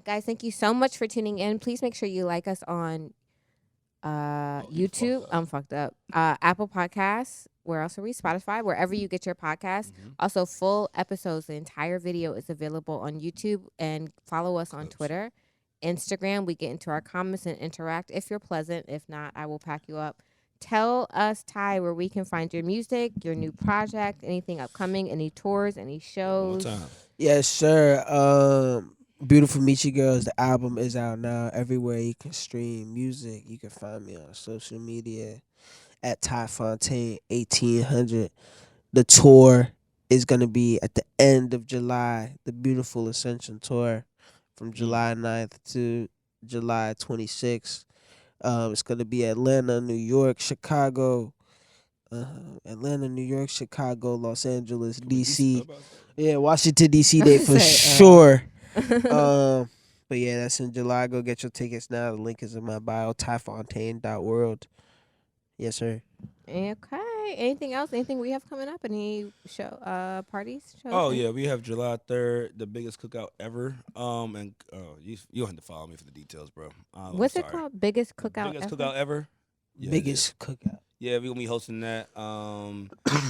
Guys, thank you so much for tuning in. Please make sure you like us on YouTube. I'm fucked up. Apple Podcasts. Where else are we? Spotify. Wherever you get your podcasts. Also, full episodes. The entire video is available on YouTube. And follow us on Twitter, Instagram. We get into our comments and interact. If you're pleasant, if not, I will pack you up. Tell us, Ty, where we can find your music, your new project, anything upcoming, any tours, any shows. Yes, sir. Beautiful Michi Girls. The album is out now. Everywhere you can stream music. You can find me on social media at TyFontaine 1800. The tour is gonna be at the end of July. The Beautiful Ascension tour from July 9th to July 26th. It's gonna be Atlanta, New York, Chicago, Atlanta, New York, Chicago, Los Angeles, DC. Yeah, Washington DC date for sure. But yeah, that's in July. Go get your tickets now. The link is in my bio. TyFontaine.world. Yes, sir. Okay. Anything else? Anything we have coming up? Any parties? Shows? Oh yeah, we have July 3rd, the biggest cookout ever. And you don't have to follow me for the details, bro. What's it called? Biggest cookout Biggest ever? cookout ever. Yeah, Biggest cookout. Yeah, we're gonna be hosting that.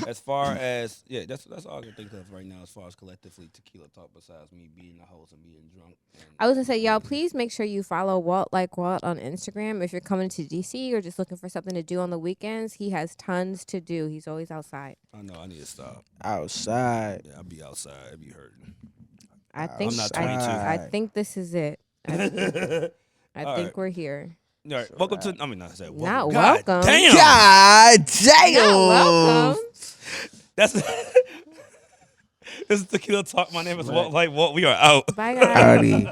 As far as that's all I can think of right now. As far as collectively Tequila Talk, besides me being the host and being drunk. I was gonna say, y'all, please make sure you follow WalkLikeWalt on Instagram. If you're coming to DC or just looking for something to do on the weekends, he has tons to do. He's always outside. I know I need to stop. Outside. Yeah, I'll be outside. I'll be hurting. I think I'm not 22. I think this is it. I think we're here. All right, welcome to. I mean, not say welcome. Not God welcome. Damn. God damn. Not welcome. That's. This is Tequila Talk. My name is Walt. Like Walt. We are out. Bye, guys. Howdy.